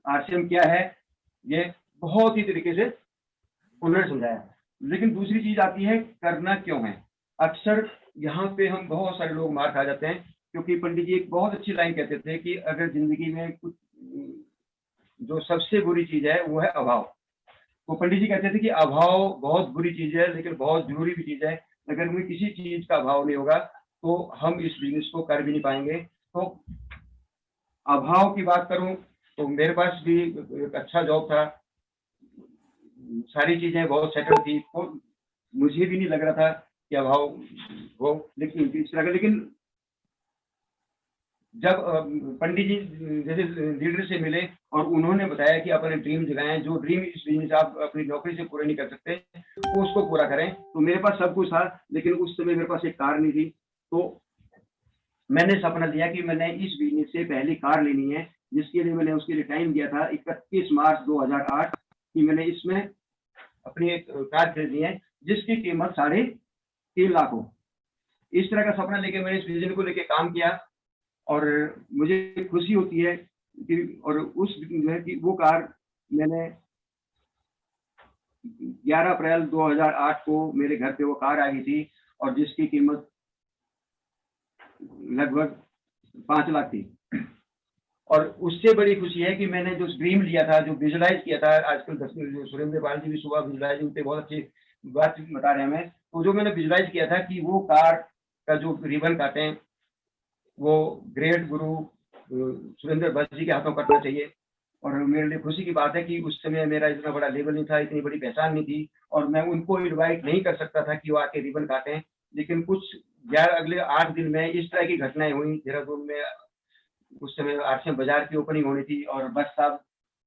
आरसीएम क्या है, ये बहुत ही तरीके से उन्होंने समझाया। लेकिन दूसरी चीज आती है, करना क्यों है। अक्सर यहाँ पे हम बहुत सारे लोग मार खा जाते हैं, क्योंकि पंडित जी एक बहुत अच्छी लाइन कहते थे कि अगर जिंदगी में कुछ जो सबसे बुरी चीज है वो है अभाव। तो पंडित जी कहते थे कि अभाव बहुत बुरी चीज है, लेकिन बहुत जरूरी भी चीज है। अगर हमें किसी चीज का अभाव नहीं होगा तो हम इस बिजनेस को कर भी नहीं पाएंगे। तो अभाव की बात करूं तो मेरे पास भी एक अच्छा जॉब था, सारी चीजें बहुत सेटल थी, तो मुझे भी नहीं लग रहा था कि अभाव हो। लेकिन इस तरह का, लेकिन जब पंडित जी जैसे लीडर से मिले और उन्होंने बताया कि अपने ड्रीम जगाएं, जो ड्रीम इस बिजनेस आप अपनी नौकरी से पूरे नहीं कर सकते वो उसको पूरा करें। तो मेरे पास सब कुछ था, लेकिन उस समय मेरे पास एक कार नहीं थी। तो मैंने सपना लिया कि मैंने इस बिजनेस से पहली कार लेनी है, जिसके लिए मैंने उसके लिए टाइम दिया था 31 मार्च 2008 कि मैंने इसमें अपनी एक कार खरीदनी है जिसकी कीमत 3.5 लाख हो। इस तरह का सपना लेके मैंने इस विजन को लेके काम किया, और मुझे खुशी होती है कि, और उस जो है कि वो कार मैंने 11 अप्रैल 2008 को मेरे घर पे वो कार आई थी, और जिसकी कीमत लगभग 5 लाख थी। और उससे बड़ी खुशी है कि मैंने जो ड्रीम लिया था, जो विजुलाइज किया था, आजकल सुरेंद्र पाल जी भी सुबह विजुलाइजिंग पे बहुत अच्छी बात बता रहे हैं हमें, तो जो मैंने विजुलाइज किया था कि वो कार का जो रिबन काटें वो ग्रेट गुरु सुरेंद्र बस जी के हाथों करना चाहिए। और मेरे लिए खुशी की बात है कि उस समय मेरा इतना बड़ा लेवल नहीं था, इतनी बड़ी पहचान नहीं थी, और मैं उनको इनवाइट नहीं कर सकता था कि वो आके रिबन काटें। लेकिन कुछ अगले 8 दिन में इस तरह की घटनाएं हुई देहरादून में। उस समय आरसीएम बाजार की ओपनिंग होनी थी, और बस साहब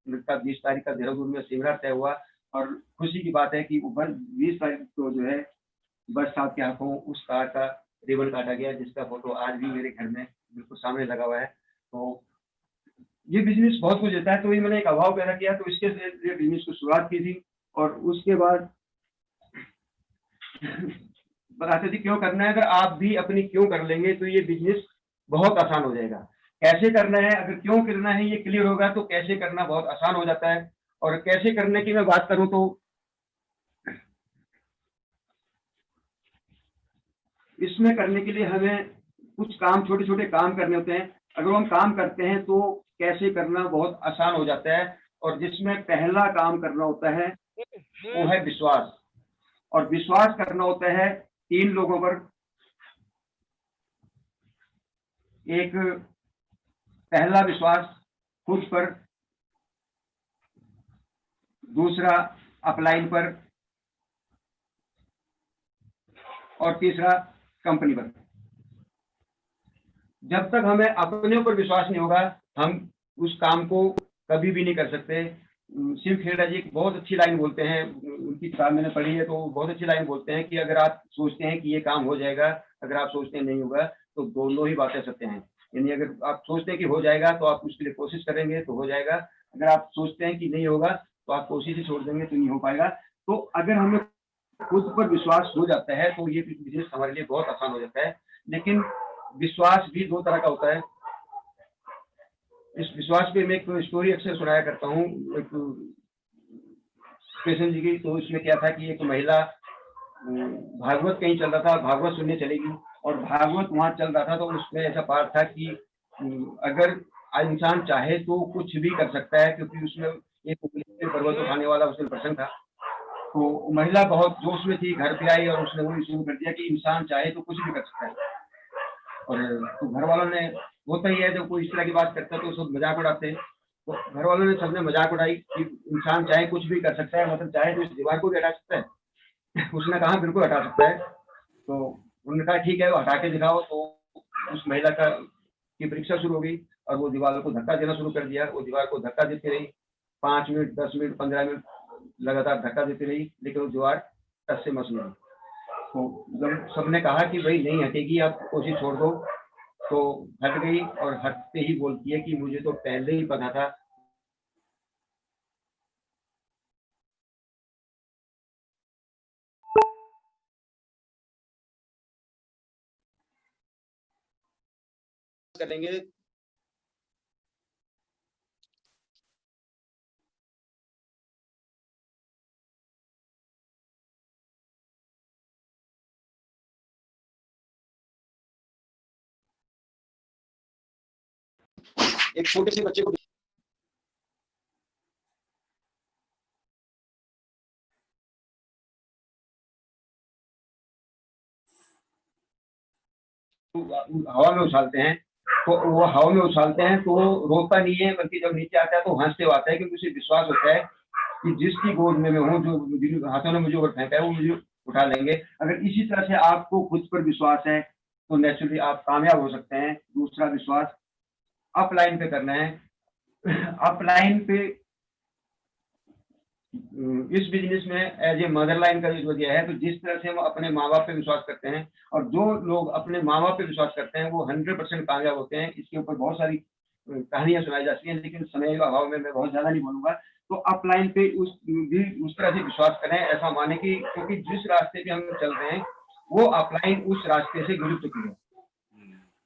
का 20 तारीख का देहरादून में सेमिनार तय हुआ, और खुशी की बात है कि 20 तारीख को जो है बस साहब के हाथों उस कार का रिबन काटा गया, जिसका फोटो आज भी मेरे घर में बिल्कुल सामने लगा हुआ है। तो ये बिजनेस बहुत कुछ देता है। तो ये मैंने एक अभाव पैदा किया, तो इसके लिए बिजनेस को शुरुआत की थी, और उसके बाद बताते थे क्यों करना है। अगर आप भी अपनी क्यों कर लेंगे तो ये बिजनेस बहुत आसान हो जाएगा। कैसे करना है, अगर क्यों करना है ये क्लियर होगा तो कैसे करना बहुत आसान हो जाता है। और कैसे करने की मैं बात करूं तो इसमें करने के लिए हमें कुछ काम, छोटे छोटे काम करने होते हैं। अगर हम काम करते हैं तो कैसे करना बहुत आसान हो जाता है। और जिसमें पहला काम करना होता है वो है विश्वास, और विश्वास करना होता है 3 लोगों पर। एक पहला विश्वास खुद पर, दूसरा अपलाइन पर, और तीसरा कंपनी पर। जब तक हमें अपने ऊपर विश्वास नहीं होगा हम उस काम को कभी भी नहीं कर सकते। शिव खेड़ा जी एक बहुत अच्छी लाइन बोलते हैं, उनकी किताब मैंने पढ़ी है, तो बहुत अच्छी लाइन बोलते हैं कि अगर आप सोचते हैं कि ये काम हो जाएगा, अगर आप सोचते हैं नहीं होगा, तो दोनों ही बातें सत्य हैं। यानी अगर आप सोचते हैं कि हो जाएगा तो आप उसके लिए कोशिश करेंगे तो हो जाएगा, अगर आप सोचते हैं कि नहीं होगा तो आप कोशिश ही छोड़ देंगे तो नहीं हो पाएगा। तो अगर हमें खुद पर विश्वास हो जाता है तो ये बिजनेस हमारे लिए बहुत आसान हो जाता है। लेकिन विश्वास भी दो तरह का होता है। इस विश्वास पे मैं एक स्टोरी अक्सर सुनाया करता हूँ एक कृष्ण जी की। तो इसमें क्या था कि एक महिला भागवत कहीं चल रहा था, भागवत सुनने चलेगी, और भागवत वहां चल रहा था तो उसमें ऐसा पाठ था कि अगर इंसान चाहे तो कुछ भी कर सकता है, क्योंकि उसमें एक पर्वत उठाने वाला उसमें प्रसंग था। तो महिला बहुत जोश में थी, घर पे आई और उसने वही शुरू कर दिया कि इंसान चाहे तो कुछ भी कर सकता है। और तो घर वालों ने, होता ही है जब कोई इस तरह की बात करता है तो सब मजाक उड़ाते हैं। तो घर वालों ने सबने मजाक उड़ाई कि इंसान चाहे कुछ भी कर सकता है, मतलब चाहे तो इस दीवार को भी हटा सकता है। उसने कहा बिल्कुल हटा सकता है। तो उन्होंने कहा ठीक है वो हटा के दिखाओ। तो उस महिला की परीक्षा शुरू हो गई और वो दीवार को धक्का देना शुरू कर दिया। वो दीवार को धक्का देती रही, 5 मिनट 10 मिनट 15 मिनट लगातार धक्का देती रही, लेकिन वो दीवार टस से मस नहीं। तो जब सबने कहा कि भाई नहीं हटेगी, आप कोशिश छोड़ दो, तो हट गई और हटते ही बोलती है कि मुझे तो पहले ही पता था। करेंगे एक छोटे से बच्चे को हवा में उछालते हैं, तो वो हवा में उछालते हैं तो वो रोता नहीं है, बल्कि जब नीचे आता है तो हंसते हुए आता है, क्योंकि उसे विश्वास होता है कि जिसकी गोद में मैं हूँ, जो हाथों ने मुझे ऊपर फेंका है वो मुझे उठा लेंगे। अगर इसी तरह से आपको खुद पर विश्वास है तो नेचुरली आप कामयाब हो सकते हैं। दूसरा विश्वास अपलाइन पे करना है। अपलाइन पे इस बिजनेस में एज ए मदर लाइन का यूज दिया है। तो जिस तरह से हम अपने माँ बाप पे विश्वास करते हैं, और जो लोग अपने माँ बाप पे विश्वास करते हैं वो 100% कामयाब होते हैं। इसके ऊपर बहुत सारी कहानियां सुनाई जाती हैं, लेकिन समय का अभाव में मैं बहुत ज्यादा नहीं बोलूंगा। तो अपलाइन पे उस तरह से विश्वास करें, ऐसा माने कि क्योंकि जिस रास्ते पे हम चल रहे हैं वो अपलाइन उस रास्ते से जुड़ चुकी है।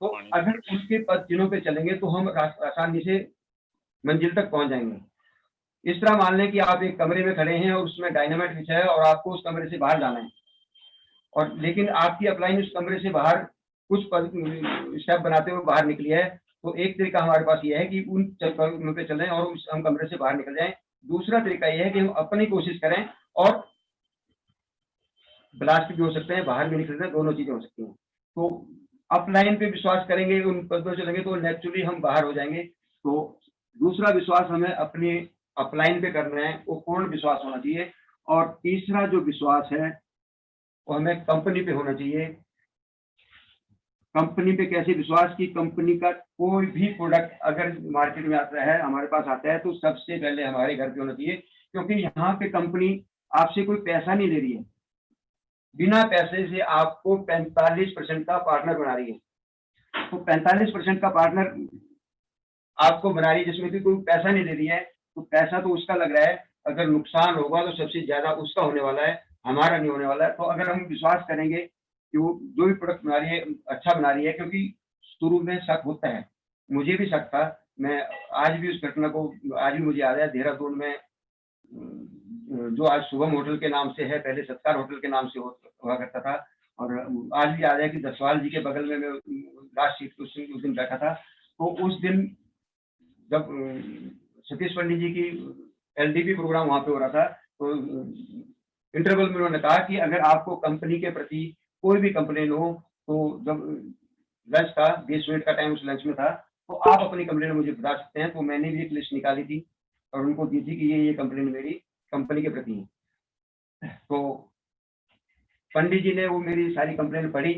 तो अगर उसके पद पे चलेंगे तो हम आसानी से मंजिल तक पहुंच जाएंगे। इस तरह मान लें कि आप एक कमरे में खड़े हैं और उसमें डायनामाइट बिछा है और आपको उस कमरे से बाहर जाना है, और लेकिन आपकी अपलाइन उस कमरे से बाहर कुछ स्टेप बनाते हुए बाहर निकली है। तो एक तरीका हमारे पास ये है कि उन कदमों पे चलें और हम कमरे से बाहर निकल जाएं। दूसरा तरीका ये है कि हम अपनी कोशिश करें और ब्लास्ट भी हो सकते हैं, बाहर भी निकल सकते हैं, दोनों चीजें हो सकती हैं। तो अपलाइन पे विश्वास करेंगे, उन पदों चलेंगे तो नेचुरली हम बाहर हो जाएंगे। तो दूसरा विश्वास हमें अपने अपलाइन पे करना है, वो पूर्ण विश्वास होना चाहिए। और तीसरा जो विश्वास है वो हमें कंपनी पे होना चाहिए। कंपनी पे कैसे विश्वास की, कंपनी का कोई भी प्रोडक्ट अगर मार्केट में आता है, हमारे पास आता है, तो सबसे पहले हमारे घर पे होना चाहिए, क्योंकि यहाँ पे कंपनी आपसे कोई पैसा नहीं ले रही है, बिना पैसे से आपको 45% का पार्टनर बना रही है। तो 45% का पार्टनर आपको बना रही है जिसमें कि कोई पैसा नहीं ले रही है। तो पैसा तो उसका लग रहा है, अगर नुकसान होगा तो सबसे ज्यादा उसका होने वाला है, हमारा नहीं होने वाला है। तो अगर हम विश्वास करेंगे कि वो जो भी प्रोडक्ट बना रही है अच्छा बना रही है, क्योंकि शुरू में शक होता है, मुझे भी शक था। मैं आज भी उस घटना को आज भी मुझे याद है, देहरादून में जो आज शुभम होटल के नाम से है, पहले सत्कार होटल के नाम से हुआ करता था। और आज भी याद है कि दसवाल जी के बगल में मैं लास्ट सीट उस दिन बैठा था। तो उस दिन जब सतीश पंडित जी की एलडीपी प्रोग्राम वहां पे हो रहा था, तो इंटरवल में उन्होंने कहा कि अगर आपको कंपनी के प्रति कोई भी कंप्लेन हो, तो जब लंच था, 20 मिनट का टाइम उस लंच में था, तो आप अपनी कंप्लेन मुझे बता सकते हैं। तो मैंने भी एक लिस्ट निकाली थी और उनको दी थी कि ये कंप्लेन मेरी कंपनी के प्रति है। तो पंडित जी ने वो मेरी सारी कंप्लेन पढ़ी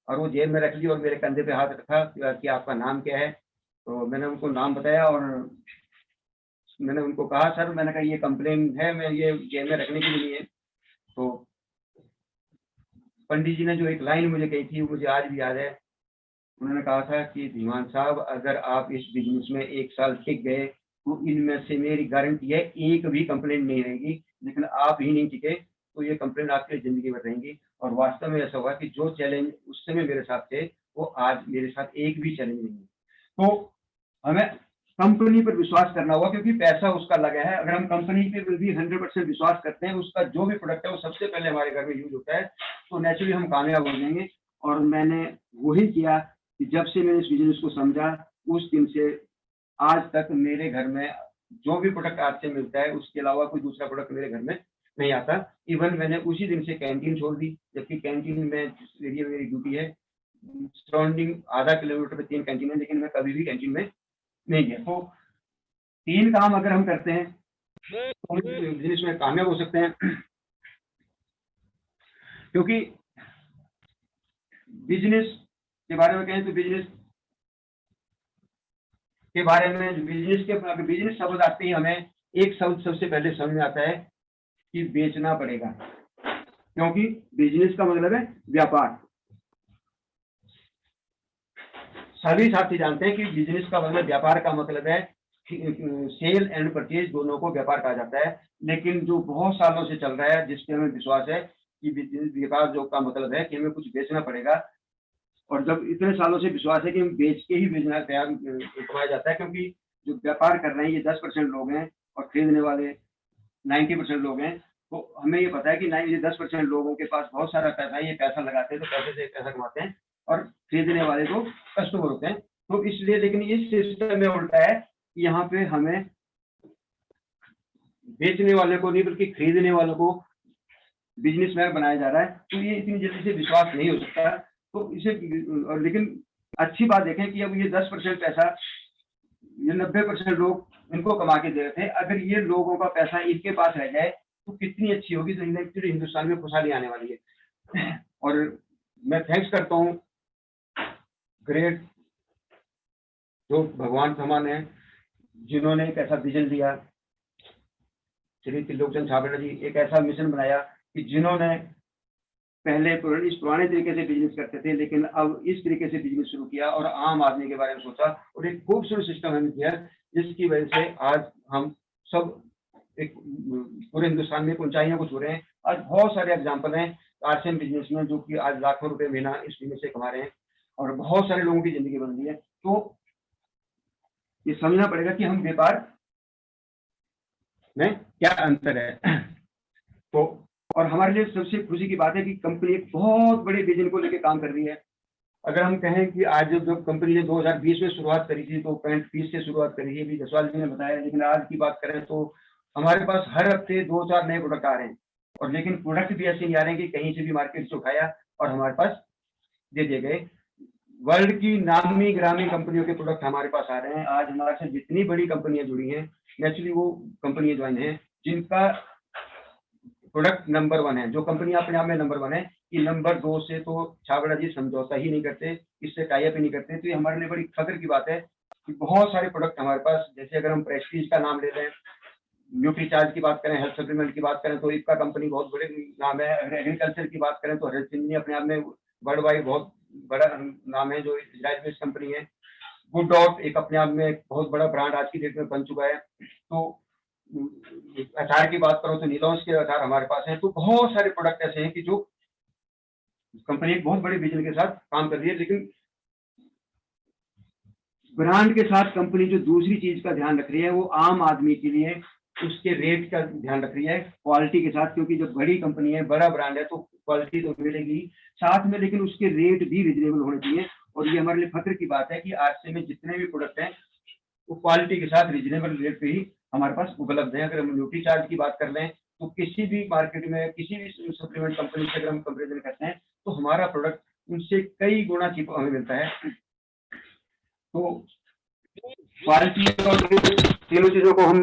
और वो जेब में रख ली और मेरे कंधे पे हाथ रखा कि आपका नाम क्या है। तो मैंने उनको नाम बताया और मैंने उनको कहा, सर मैंने कहा ये कंप्लेन है, मैं ये जेब में रखने के लिए नहीं है। तो पंडित जी ने जो एक लाइन मुझे कही थी वो मुझे आज भी याद है। उन्होंने कहा था कि धीमान साहब, अगर आप इस बिजनेस में 1 साल टिक गए तो इनमें से मेरी गारंटी है एक भी कंप्लेंट नहीं रहेगी, लेकिन आप ही नहीं टिके तो ये कंप्लेंट आपकी जिंदगी भर रहेंगी। और वास्तव में ऐसा हुआ कि जो चैलेंज उस समय मेरे साथ थे वो आज मेरे साथ एक भी चैलेंज नहीं है। तो हमें कंपनी पर विश्वास करना होगा क्योंकि पैसा उसका लगा है। अगर हम कंपनी पे भी 100% विश्वास करते हैं, उसका जो भी प्रोडक्ट है वो सबसे पहले हमारे घर में यूज होता है, तो नेचुरली हम कामयाब हो जाएंगे। और मैंने वही किया कि जब से मैंने इस बिजनेस को समझा उस दिन से आज तक मेरे घर में जो भी प्रोडक्ट आज से मिलता है उसके अलावा कोई दूसरा प्रोडक्ट मेरे घर में नहीं आता। इवन मैंने उसी दिन से कैंटीन छोड़ दी, जबकि कैंटीन में जिस एरिया में मेरी ड्यूटी है सराउंडिंग आधा किलोमीटर पे 3 कैंटीन है, लेकिन मैं कभी भी कैंटीन में नहीं गया। तो 3 काम अगर हम करते हैं तो बिजनेस में कामयाब हो सकते हैं। क्योंकि बिजनेस के बारे में कहें तो बिजनेस के बारे में बिजनेस शब्द आते ही हमें एक शब्द सबसे पहले समझ में आता है कि बेचना पड़ेगा, क्योंकि बिजनेस का मतलब है व्यापार। सभी साथी जानते हैं कि बिजनेस का मतलब व्यापार का मतलब है सेल एंड परचेज, दोनों को व्यापार कहा जाता है। लेकिन जो बहुत सालों से चल रहा है, जिसपे हमें विश्वास है कि बिजनेस व्यापार जो का मतलब है कि हमें कुछ बेचना पड़ेगा, और जब इतने सालों से विश्वास है कि हम बेच के ही बेचना तैयार कमाया जाता है, क्योंकि जो व्यापार कर रहे हैं ये 10% लोग हैं और खरीदने वाले 90% लोग हैं। तो हमें ये पता है कि ये 10% लोगों के पास बहुत सारा पैसा है, ये पैसा लगाते हैं तो पैसे से पैसा कमाते हैं, और खरीदने वाले तो कस्टमर होते हैं। तो इसलिए, लेकिन इस सिस्टम में उल्टा है कि यहाँ पे हमें बेचने वाले को नहीं बल्कि खरीदने वालों को बिजनेसमैन बनाया जा रहा है। तो ये इतनी जल्दी से विश्वास नहीं हो सकता। तो इसे, और लेकिन अच्छी बात देखें कि अब ये 10% पैसा ये 90% लोग इनको कमा के दे रहे थे, अगर ये लोगों का पैसा इनके पास रह जाए तो कितनी अच्छी होगी, तो हिंदुस्तान में खुशहाली आने वाली है। और मैं थैंक्स करता हूँ ग्रेट जो भगवान समान है, जिन्होंने एक ऐसा विजन दिया, श्री त्रिलोकचंद छाबड़ा जी, एक ऐसा मिशन बनाया कि जिन्होंने पहले इस पुराने तरीके से बिजनेस करते थे, लेकिन अब इस तरीके से बिजनेस शुरू किया और आम आदमी के बारे में सोचा और एक खूबसूरत सिस्टम हमें दिया, जिसकी वजह से आज हम सब एक पूरे हिंदुस्तान में ऊंचाइयों को छू रहे हैं। आज बहुत सारे एग्जाम्पल हैं आरसीएम बिजनेस में, जो कि आज लाखों रुपए महीना इस बिजनेस से कमा रहे हैं और बहुत सारे लोगों की जिंदगी बन रही है। तो ये समझना पड़ेगा कि हम व्यापार में क्या अंतर है। तो और हमारे लिए सबसे खुशी की बात है कि कंपनी एक बहुत बड़े विजन को लेकर काम कर रही है। अगर हम कहें कि आज जब कंपनी ने 2020 में शुरुआत करी थी तो पैंट पीस से शुरुआत करी थी, अभी जसवाल जी ने बताया, लेकिन आज की बात करें तो हमारे पास हर हफ्ते 2-4 नए प्रोडक्ट आ रहे हैं, और लेकिन प्रोडक्ट भी ऐसे नहीं आ रहे हैं कि कहीं से भी मार्केट से उठाया और हमारे पास दे दिए गए। वर्ल्ड की नामी ग्रामी कंपनियों के प्रोडक्ट हमारे पास आ रहे हैं। आज हमारे से जितनी बड़ी कंपनियां जुड़ी हैं, नेचुरली वो कंपनियां ज्वाइन हैं जिनका प्रोडक्ट नंबर 1 है। जो कंपनी अपने आप में नंबर 1 है, कि नंबर 2 से तो छाबड़ा जी समझौता ही नहीं करते, इससे टाई अप ही नहीं करते। तो ये हमारे लिए बड़ी फख्र की बात है कि बहुत सारे प्रोडक्ट हमारे पास, जैसे अगर हम प्रेस्टीज का नाम ले लें, न्यूट्री चार्ज की बात करें, हेल्थ सप्लीमेंट की बात करें तो इफ्का कंपनी बहुत बड़े नाम है। अगर एग्रीकल्चर की बात करें तो हेल्थ सिंह अपने आप में वर्ल्ड वाइड बहुत बड़ा नाम है, जो इजराइल बेस्ड कंपनी है। गुड डॉट एक अपने आप में बहुत बड़ा ब्रांड आज की डेट में बन चुका है। तो अचार की बात करो तो नीलॉन्स के अचार हमारे पास हैं। तो बहुत सारे प्रोडक्ट ऐसे हैं कि जो कंपनी एक बहुत बड़े विजन के साथ काम कर रही है, लेकिन ब्रांड के साथ कंपनी जो दूसरी चीज का ध्यान रख रही है वो आम आदमी के लिए उसके रेट का ध्यान रख रही है क्वालिटी के साथ, क्योंकि जब बड़ी कंपनी है, बड़ा ब्रांड है, तो क्वालिटी तो मिलेगी साथ में, लेकिन उसके रेट भी रिजनेबल होने चाहिए। और ये हमारे लिए फख्र की बात है कि आज में जितने भी प्रोडक्ट हैं वो क्वालिटी के साथ रिजनेबल रेट पे ही हमारे पास उपलब्ध है। अगर हम न्यूट्री चार्ज की बात कर लें तो किसी भी मार्केट में किसी भी सप्लीमेंट कंपनी से अगर हम कंपेरिजन करते हैं तो हमारा प्रोडक्ट उनसे कई गुना चीप हमें मिलता है। तो क्वालिटी और तीनों चीजों को हम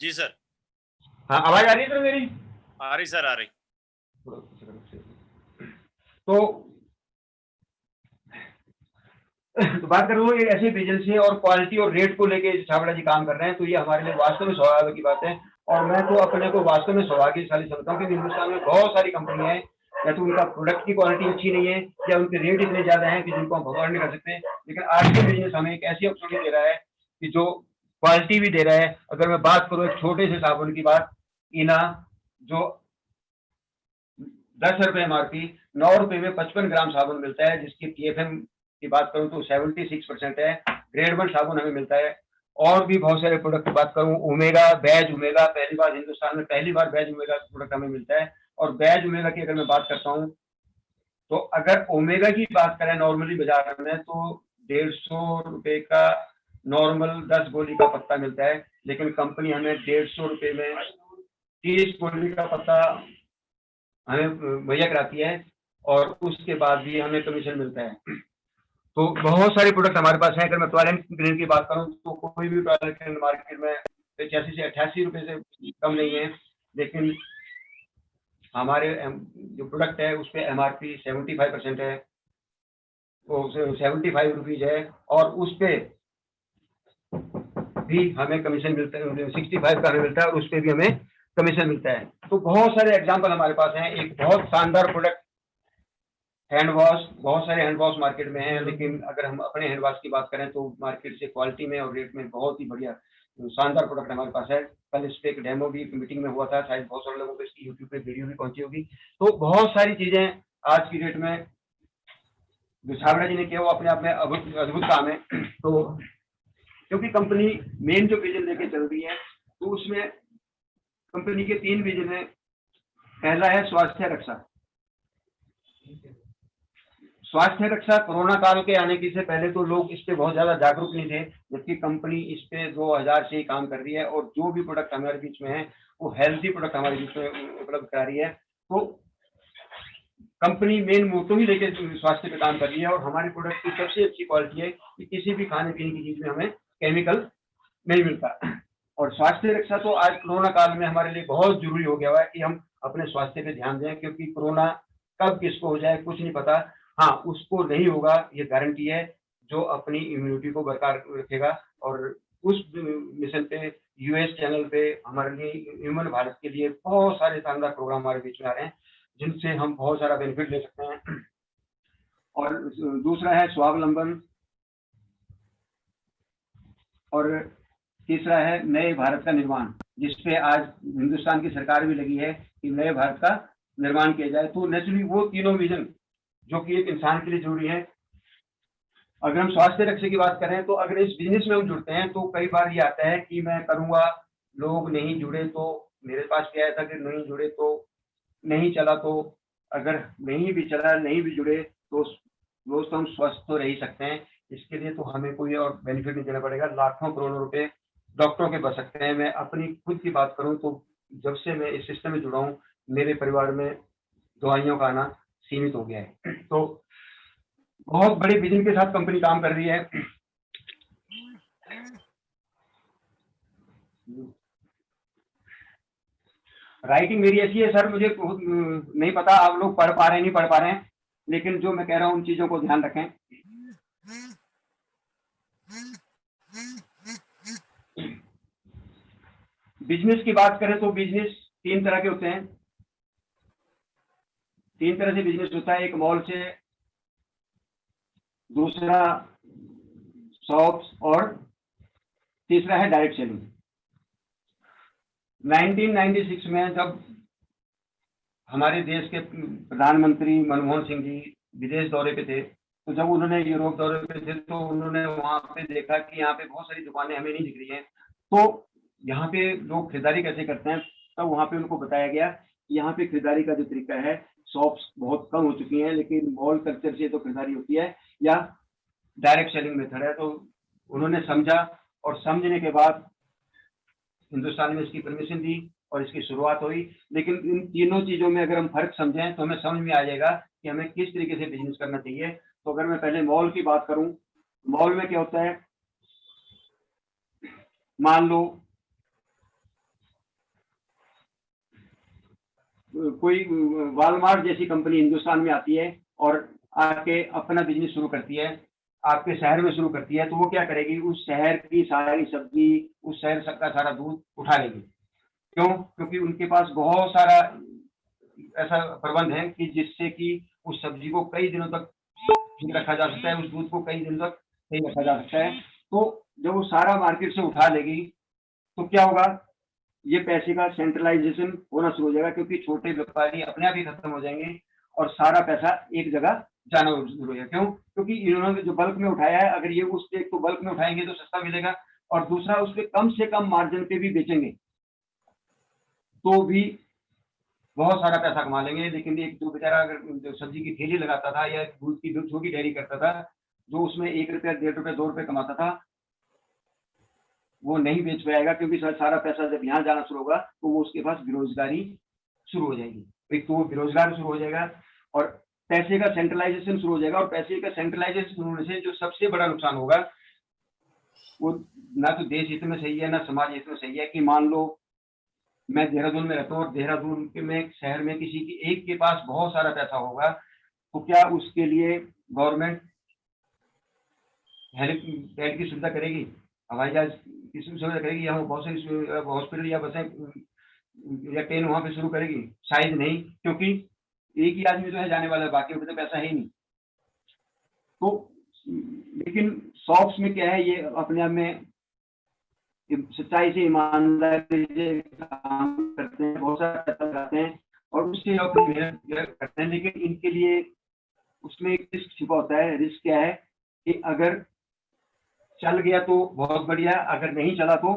जी सर। हाँ, आवाज आ रही है सर मेरी? आ रही सर, आ रही। तो बात कर रहा हूँ, एक ऐसे बिजनेस है और क्वालिटी और रेट को लेके छाबड़ा जी काम कर रहे हैं, तो ये हमारे लिए वास्तव में सौभाग्य की बात है। और मैं तो अपने को वास्तव में सौभाग्यशाली समझता हूँ कि हिंदुस्तान में बहुत सारी कंपनियां हैं, या तो उनका प्रोडक्ट की क्वालिटी अच्छी नहीं है या उनके रेट इतने ज्यादा हैं कि जिनको हम भगवान नहीं कर सकते। लेकिन आज के बिजनेस हमें एक ऐसी अपॉर्चुनिटी दे रहा है कि जो क्वालिटी भी दे रहा है। अगर मैं बात करूँ एक छोटे से साबुन की बात, इना जो 10 रुपए MRP, 9 रुपए में 55 ग्राम साबुन मिलता है, जिसकी TFM की बात करूं तो 76% है। ग्रेड 1 साबुन हमें मिलता है। और भी बहुत सारे प्रोडक्ट की बात करूं, ओमेगा, बैज ओमेगा, पहली बार हिंदुस्तान में पहली बार बैज ओमेगा प्रोडक्ट हमें मिलता है। और बैज ओमेगा की अगर मैं बात करता हूं, तो अगर ओमेगा की बात करें नॉर्मली बाजार में तो 150 रुपए का नॉर्मल 10 गोली का पत्ता मिलता है, लेकिन कंपनी हमें 150 रुपए में 30 गोली का पत्ता हमें मुहैया कराती है, और उसके बाद भी हमें कमीशन मिलता है। तो बहुत सारे प्रोडक्ट हमारे पास हैं। अगर मैं टॉयलेट क्लीनर की बात करूं तो कोई भी टॉयलेट क्लीनर मार्केट में 85 से 88 रुपए से कम नहीं है, लेकिन हमारे जो प्रोडक्ट है उस पर MRP 75% है, तो 75 रुपीज है, और उस पे भी हमें कमीशन मिलता है, 65 का हमें मिलता है, और उस पर भी हमें कमीशन मिलता है। तो बहुत सारे एग्जाम्पल हमारे पास हैं। एक बहुत शानदार प्रोडक्ट हैंड वॉश, बहुत सारे हैंड वॉश मार्केट में हैं, लेकिन अगर हम अपने हैंड वॉश की बात करें तो मार्केट से क्वालिटी में और रेट में बहुत ही बढ़िया शानदार प्रोडक्ट हमारे पास है। कल इस पे एक डेमो भी मीटिंग में हुआ था, शायद बहुत सारे लोगों को इसकी यूट्यूब पे वीडियो भी पहुंची होगी। तो बहुत सारी चीजें आज की डेट में जो छाबड़ा जी ने किया वो अपने आप में अद्भुत काम है। तो क्योंकि कंपनी मेन जो विजन लेके चल रही है, तो उसमें कंपनी के 3 विजन है। पहला है स्वास्थ्य रक्षा। स्वास्थ्य रक्षा कोरोना काल के आने की से पहले तो लोग इस पे बहुत ज्यादा जागरूक नहीं थे, जबकि कंपनी इस पे 2000 से ही काम कर रही है, और जो भी प्रोडक्ट हमारे बीच में है वो हेल्थी प्रोडक्ट हमारे बीच में उपलब्ध करा रही है। तो कंपनी मेन मोटो ही लेके स्वास्थ्य पे काम कर रही है, और हमारे प्रोडक्ट की सबसे अच्छी क्वालिटी है कि किसी भी खाने पीने की चीज में हमें केमिकल नहीं मिलता। और स्वास्थ्य रक्षा तो आज कोरोना काल में हमारे लिए बहुत जरूरी हो गया है कि हम अपने स्वास्थ्य पे ध्यान दें, क्योंकि कोरोना कब किसको हो जाए कुछ नहीं पता। हाँ, उसको नहीं होगा ये गारंटी है, जो अपनी इम्यूनिटी को बरकरार रखेगा। और उस मिशन पे US चैनल पे हमारे लिए ह्यूमन भारत के लिए बहुत सारे शानदार प्रोग्राम हमारे बीच में आ रहे हैं, जिनसे हम बहुत सारा बेनिफिट ले सकते हैं। और दूसरा है स्वावलंबन, और तीसरा है नए भारत का निर्माण, जिसपे आज हिंदुस्तान की सरकार भी लगी है कि नए भारत का निर्माण किया जाए। तो नेचुरली वो तीनों विजन जो कि एक इंसान के लिए जरूरी है। अगर हम स्वास्थ्य रक्षा की बात करें तो अगर इस बिजनेस में हम जुड़ते हैं तो कई बार ये आता है कि मैं करूंगा, लोग नहीं जुड़े तो मेरे पास क्या था कि नहीं जुड़े तो नहीं चला, तो अगर नहीं भी चला नहीं भी जुड़े तो दोस्तों हम स्वस्थ तो रह ही सकते हैं। इसके लिए तो हमें कोई और बेनिफिट नहीं देना पड़ेगा। लाखों करोड़ों रुपए डॉक्टरों के बच सकते हैं। मैं अपनी खुद की बात करूं तो जब से मैं इस सिस्टम में जुड़ा हूं, मेरे परिवार में दवाइयों का आना सीमित हो गया है। तो बहुत बड़े विजन के साथ कंपनी काम कर रही है। राइटिंग मेरी ऐसी है सर, मुझे नहीं पता आप लोग पढ़ पा रहे हैं नहीं पढ़ पा रहे हैं, लेकिन जो मैं कह रहा हूं उन चीजों को ध्यान रखें। बिजनेस की बात करें तो बिजनेस 3 तरह के होते हैं। 3 तरह से बिजनेस होता है, एक मॉल से, दूसरा शॉप्स, और तीसरा है डायरेक्ट सेलिंग। 1996 में जब हमारे देश के प्रधानमंत्री मनमोहन सिंह जी विदेश दौरे पे थे, तो जब उन्होंने यूरोप दौरे पे थे तो उन्होंने वहाँ पे देखा कि यहाँ पे बहुत सारी दुकानें हमें नहीं दिख रही हैं, तो यहाँ पे लोग खरीदारी कैसे करते हैं, तब वहाँ पे उनको बताया गया कि यहाँ पे खरीदारी का जो तरीका है, शॉप्स बहुत कम हो चुकी हैं, लेकिन मॉल कल्चर से तो खरीदारी होती है या डायरेक्ट सेलिंग मेथड है। तो उन्होंने समझा और समझने के बाद हिंदुस्तान में इसकी परमिशन दी और इसकी शुरुआत हुई। लेकिन इन तीनों चीज़ों में अगर हम फ़र्क समझें तो हमें समझ में आ जाएगा कि हमें किस तरीके से बिजनेस करना चाहिए। तो अगर मैं पहले मॉल की बात करूं, मॉल में क्या होता है, मान लो कोई वॉलमार्ट जैसी कंपनी हिंदुस्तान में आती है और आके अपना बिजनेस शुरू करती है, आपके शहर में शुरू करती है, तो वो क्या करेगी, उस शहर की सारी सब्जी, उस शहर का सारा दूध उठा लेगी। क्यों? क्योंकि उनके पास बहुत सारा ऐसा प्रबंध है कि जिससे कि उस सब्जी को कई दिनों तक रखा जा सकता है, उस दूध को कई दिनों तक सही रखा जा सकता है। तो जब वो सारा मार्केट से उठा लेगी तो क्या होगा, ये पैसे का सेंट्रलाइजेशन होना शुरू हो जाएगा, क्योंकि छोटे व्यापारी अपने आप ही खत्म हो जाएंगे और सारा पैसा एक जगह जाना शुरू हो जाएगा। क्यों? क्योंकि इन्होंने जो बल्क में उठाया है, अगर ये उससे एक तो बल्क में उठाएंगे तो सस्ता मिलेगा और दूसरा उसके कम से कम मार्जिन पे भी बेचेंगे तो भी बहुत सारा पैसा कमा लेंगे। लेकिन एक जो बेचारा अगर जो सब्जी की ठेली लगाता था या दूध की दूध की डेयरी करता था, जो उसमें 1 रुपया, 1.5 रुपया, 2 रुपये कमाता था, वो नहीं बेच पाएगा, क्योंकि सारा पैसा जब यहाँ जाना शुरू होगा तो वो उसके पास बेरोजगारी शुरू हो जाएगी। एक तो वो बेरोजगार शुरू हो जाएगा और पैसे का सेंट्रलाइजेशन शुरू हो जाएगा। और पैसे का सेंट्रलाइजेशन होने से जो सबसे बड़ा नुकसान होगा, वो ना तो देश हित में सही है, ना समाज हित में सही है। कि मान लो मैं देहरादून में रहता हूँ और देहरादून के में एक शहर में किसी की एक के पास बहुत सारा पैसा होगा, तो क्या उसके लिए गवर्नमेंट हेलीपैड की सुविधा करेगी, हवाई जहाज की सुविधा करेगी, या बहुत सारी हॉस्पिटल या बसें या ट्रेन वहाँ पे शुरू करेगी? शायद नहीं, क्योंकि एक ही आदमी जो है जाने वाला है, बाकी पे तो पैसा है ही नहीं। तो लेकिन शॉप्स में क्या है, ये अपने आप में सच्चाई से, ईमानदारी से काम करते हैं, बहुत सारा पैसा लगाते हैं और उससे अपनी मेहनत करते हैं। लेकिन इनके लिए उसमें एक रिस्क छिपा होता है। रिस्क क्या है कि अगर चल गया तो बहुत बढ़िया, अगर नहीं चला तो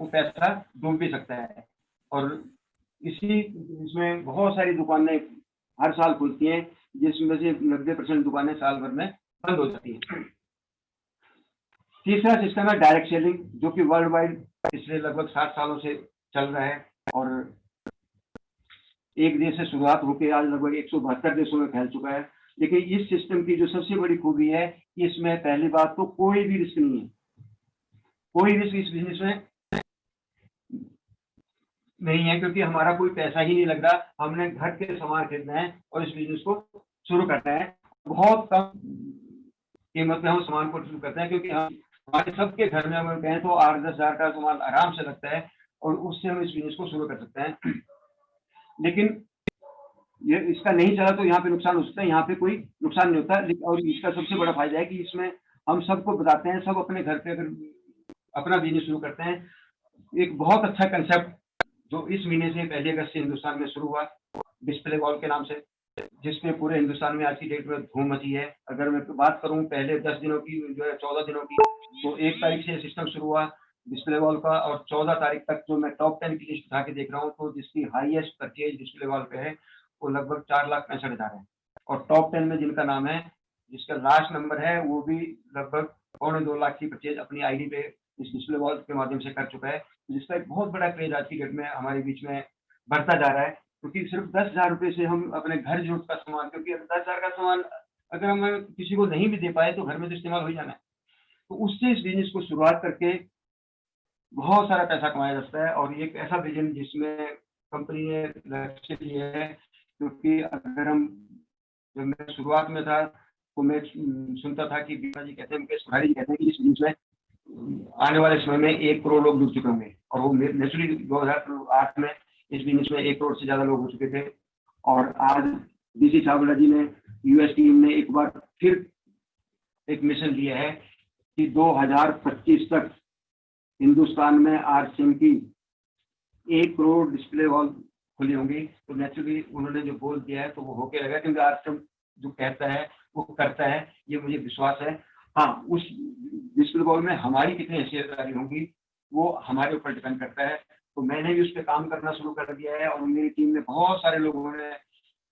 वो पैसा डूब भी सकता है। और इसमें बहुत सारी दुकानें हर साल खुलती हैं, जिसमें से 90% दुकानें साल भर में बंद हो जाती हैं। तीसरा सिस्टम है डायरेक्ट सेलिंग, जो कि वर्ल्ड वाइड पिछले लगभग 60 सालों से चल रहा है और एक देश से शुरुआत होकर आज लगभग 172 देशों में फैल चुका है। लेकिन इस सिस्टम की जो सबसे बड़ी खूबी है कि इसमें पहली बात तो कोई भी रिस्क नहीं है, कोई रिस्क इस बिजनेस में नहीं है, क्योंकि हमारा कोई पैसा ही नहीं लग रहा। हमने घर के सामान खरीदना है और इस बिजनेस को शुरू करना है। बहुत कम कीमत में हम सामान को शुरू करते हैं, क्योंकि हम हमारे सबके घर में अगर कहें तो 8-10 हज़ार का सामान आराम से लगता है और उससे हम इस बिजनेस को शुरू कर सकते हैं। लेकिन ये इसका नहीं चला तो यहाँ पे नुकसान हो सकता है, यहाँ पे कोई नुकसान नहीं होता। और इसका सबसे बड़ा फायदा है कि इसमें हम सबको बताते हैं, सब अपने घर पे अगर अपना बिजनेस शुरू करते हैं। एक बहुत अच्छा कंसेप्ट जो इस महीने से 1 अगस्त से हिंदुस्तान में शुरू हुआ, डिस्प्ले वॉल के नाम से, जिसमें पूरे हिंदुस्तान में आज की डेट में धूम मची है। अगर मैं बात करूं पहले 10 दिनों की, जो है 14 दिनों की, तो 1 तारीख से सिस्टम शुरू हुआ डिस्प्ले वॉल का और 14 तारीख तक जो मैं टॉप 10 की लिस्ट उठा के देख रहा हूँ, तो जिसकी हाईएस्ट परचेज डिस्प्ले वॉल पे है वो लगभग 4,65,000 है। और टॉप 10 में जिनका नाम है, जिसका लास्ट नंबर है, वो भी लगभग 2.25 लाख की परचेज अपनी आईडी पे इस डिस्प्ले वॉल के माध्यम से कर चुका है, जिसका एक बहुत बड़ा क्रेज आज की डेट में हमारे बीच में बढ़ता जा रहा है। क्योंकि सिर्फ 10,000 रुपये से हम अपने घर जरूरत का सामान, क्योंकि 10,000 का सामान अगर हम किसी को नहीं भी दे पाए तो घर में तो इस्तेमाल हो ही जाना है, तो उससे इस बिजनेस को शुरुआत करके बहुत सारा पैसा कमाया जा सकता है। और ये एक ऐसा विजन जिसमें कंपनी ने लक्ष्य लिए है, क्योंकि अगर हम, जब मैं शुरुआत में था तो मैं सुनता था कि बीमा जी कहते हैं, मुकेश कुठारी जी कहते हैं कि इस बिजनेस में आने वाले समय में 1 करोड़ लोग जुड़ चुके होंगे। और वो नेचुरली 2008 में इस बिजनेस में 1 करोड़ से ज़्यादा लोग हो चुके थे। और आज DC छाबड़ा जी ने, US टीम ने एक बार फिर एक मिशन लिया है कि 2025 तक हिंदुस्तान में RCM की 1 करोड़ डिस्प्ले वॉल खुली होंगी। तो नेचुरली उन्होंने जो गोल दिया है तो वो होके रहेगा, क्योंकि RCM जो कहता है वो करता है, ये मुझे विश्वास है। हाँ, उस डिस्प्ले बॉल में हमारी कितनी हिस्सेदारी होगी वो हमारे ऊपर डिपेंड करता है। तो मैंने भी उस पर काम करना शुरू कर दिया है और मेरी टीम में बहुत सारे लोगों ने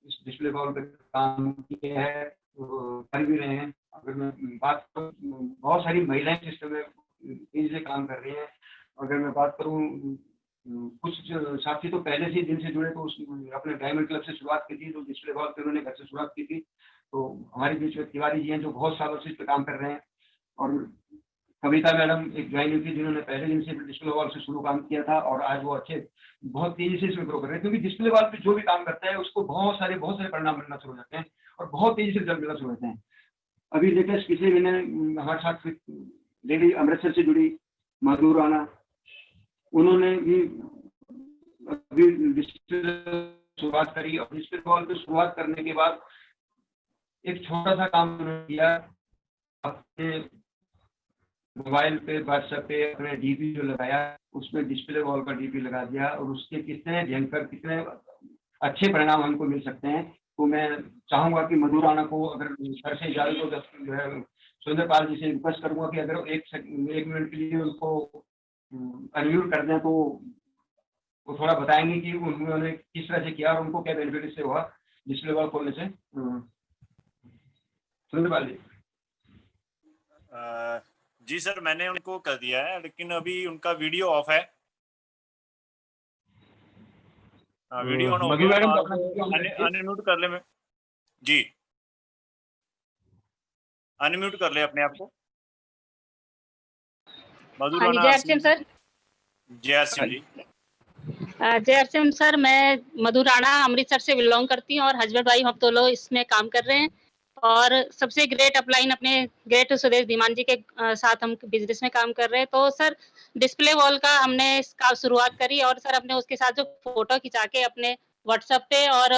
इस डिस्प्ले बॉल पे काम किया है, तो कर भी रहे हैं। अगर मैं बात करूँ, बहुत सारी महिलाएं सिस्टम में तेजी से काम कर रही हैं। अगर मैं बात करूँ, कुछ साथी तो पहले से दिन से जुड़े, तो उस अपने डायमंड क्लब से शुरुआत की थी, तो डिस्प्ले बॉल पे उन्होंने घर से शुरुआत की थी। तो हमारे बीच में तिवारी जी हैं जो बहुत सालों से इस पे काम कर रहे हैं, और कविता मैडम एक ज्वाइन हुई थी जिन्होंने पहले दिन से डिस्प्ले बॉल से शुरू काम किया था, और आज वो बहुत तेजी से इसमें ग्रो कर रहे हैं, क्योंकि डिस्प्ले बॉल पे जो भी काम करता है उसको बहुत सारे परिणाम मिलना शुरू हो जाते हैं और बहुत तेजी से रिजल्ट मिलना शुरू होते हैं। अभी लेटेस्ट पिछले महीने हमारे साथ लेडी अमृतसर से जुड़ी मधु राणा, उन्होंने भी अभी शुरुआत करी, और डिस्प्ले बॉल पे शुरुआत करने के बाद एक छोटा सा काम किया, अपने मोबाइल पे व्हाट्सएप पे अपने डीपी जो लगाया उसमें डिस्प्ले बॉल का डीपी लगा दिया, और उसके कितने भयंकर कितने अच्छे परिणाम हमको मिल सकते हैं। तो मैं चाहूंगा कि मधु राणा को अगर सर से इजाजत हो, जो है सुरेंद्र पाल जी से रिक्वेस्ट करूंगा कि अगर एक मिनट के लिए उनको अनम्यूट कर दें, तो वो थोड़ा बताएंगे कि उन्होंने किस तरह से किया और उनको क्या बेनिफिट इससे हुआ डिस्प्ले बॉल खोलने से। सुरेंद्र पाल जी। जी सर, मैंने उनको कर दिया है, लेकिन अभी उनका वीडियो ऑफ है। वीडियो ऑन हो गया, अनम्यूट कर ले। जी, अनम्यूट कर ले अपने आप को। मधु राणा जय अर्चम सर। जय अर्चम जी। जय अर्चम सर, मैं मधु राणा अमृतसर से बिलोंग करती हूँ और हस्बैंड वाइफ हम तो लोग इसमें काम कर रहे हैं। और सबसे ग्रेट अपलाइन अपने ग्रेट सुदेश धीमान जी के साथ हम बिजनेस में काम कर रहे हैं। तो सर डिस्प्ले वॉल का हमने इसका शुरुआत करी, और सर अपने उसके साथ जो फोटो खिंचा के अपने व्हाट्सएप पे और